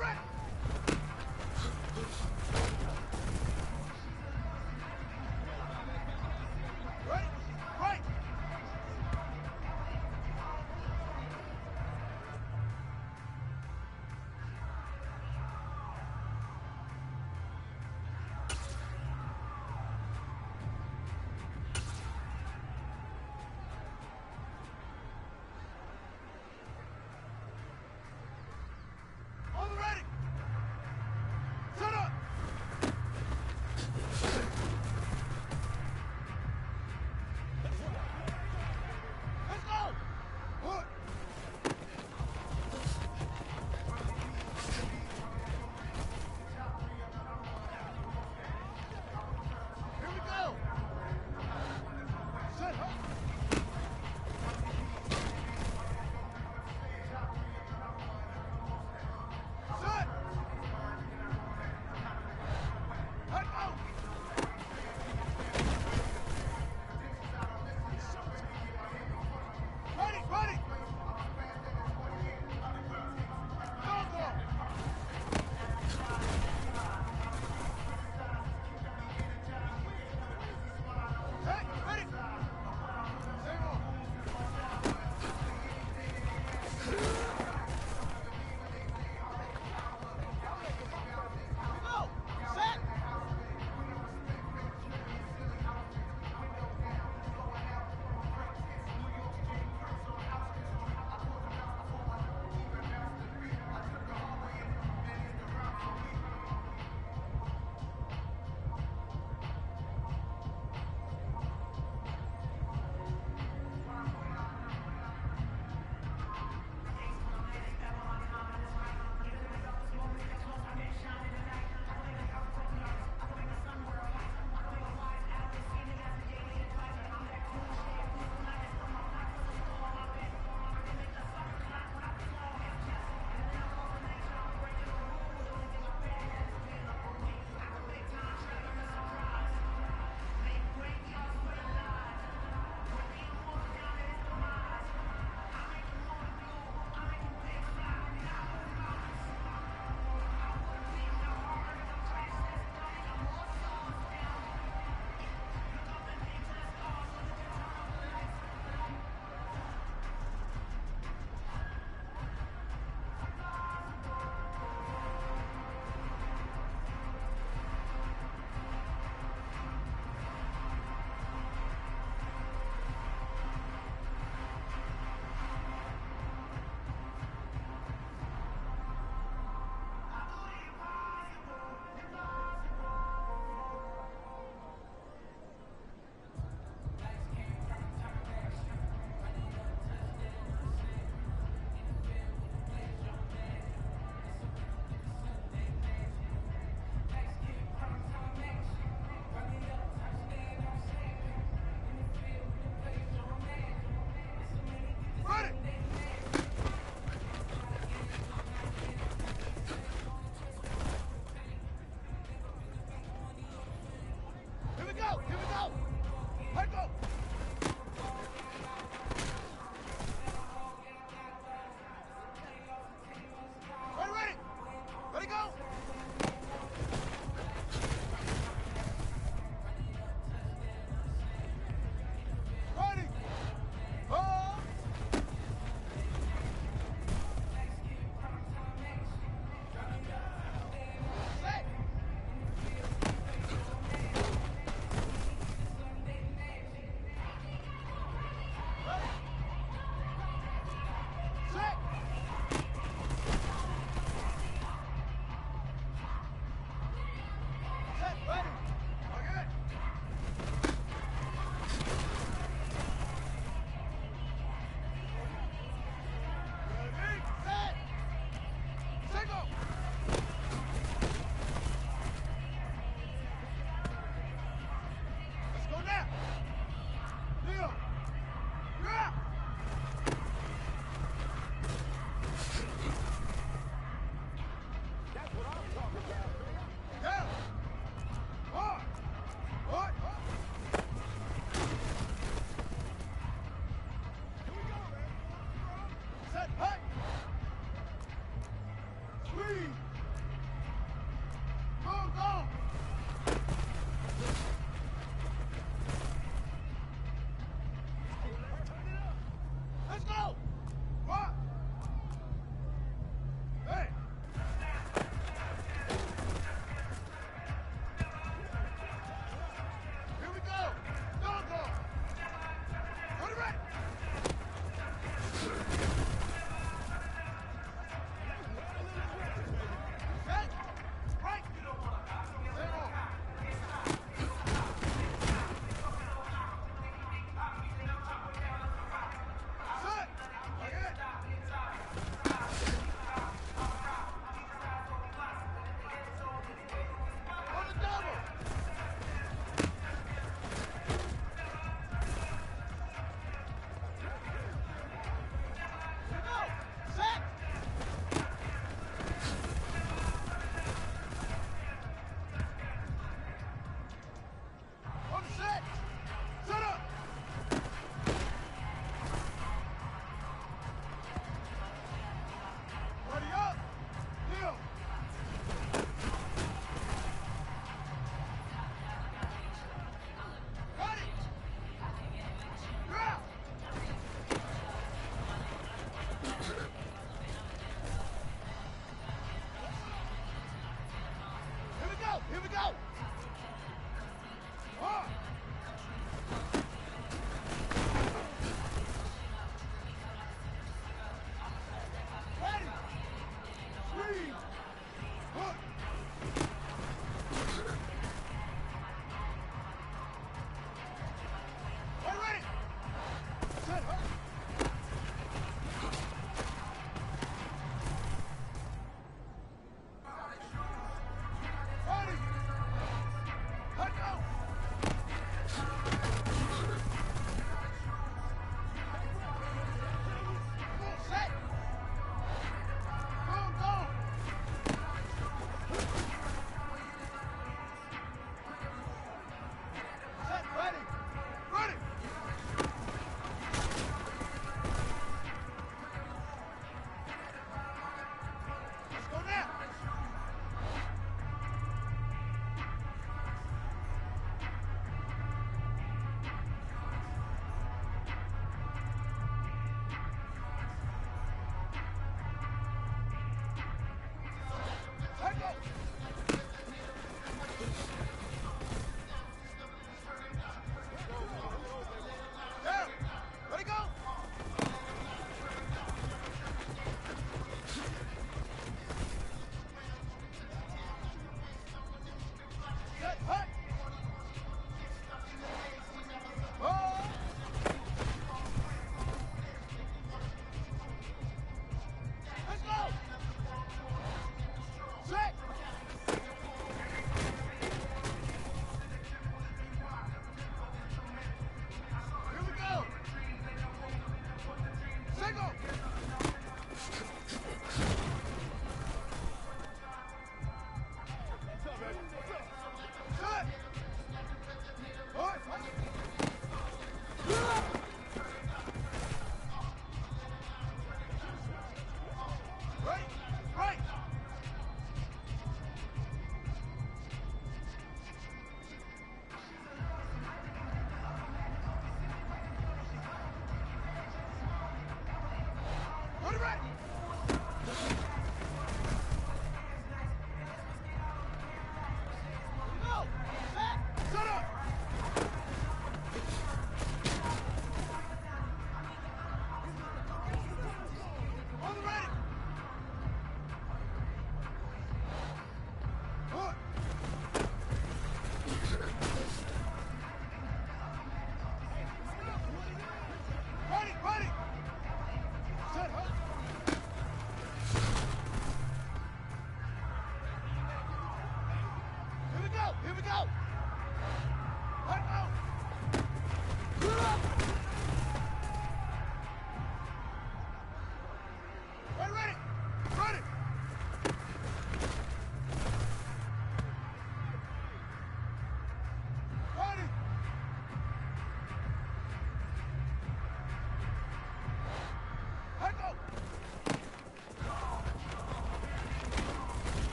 ready.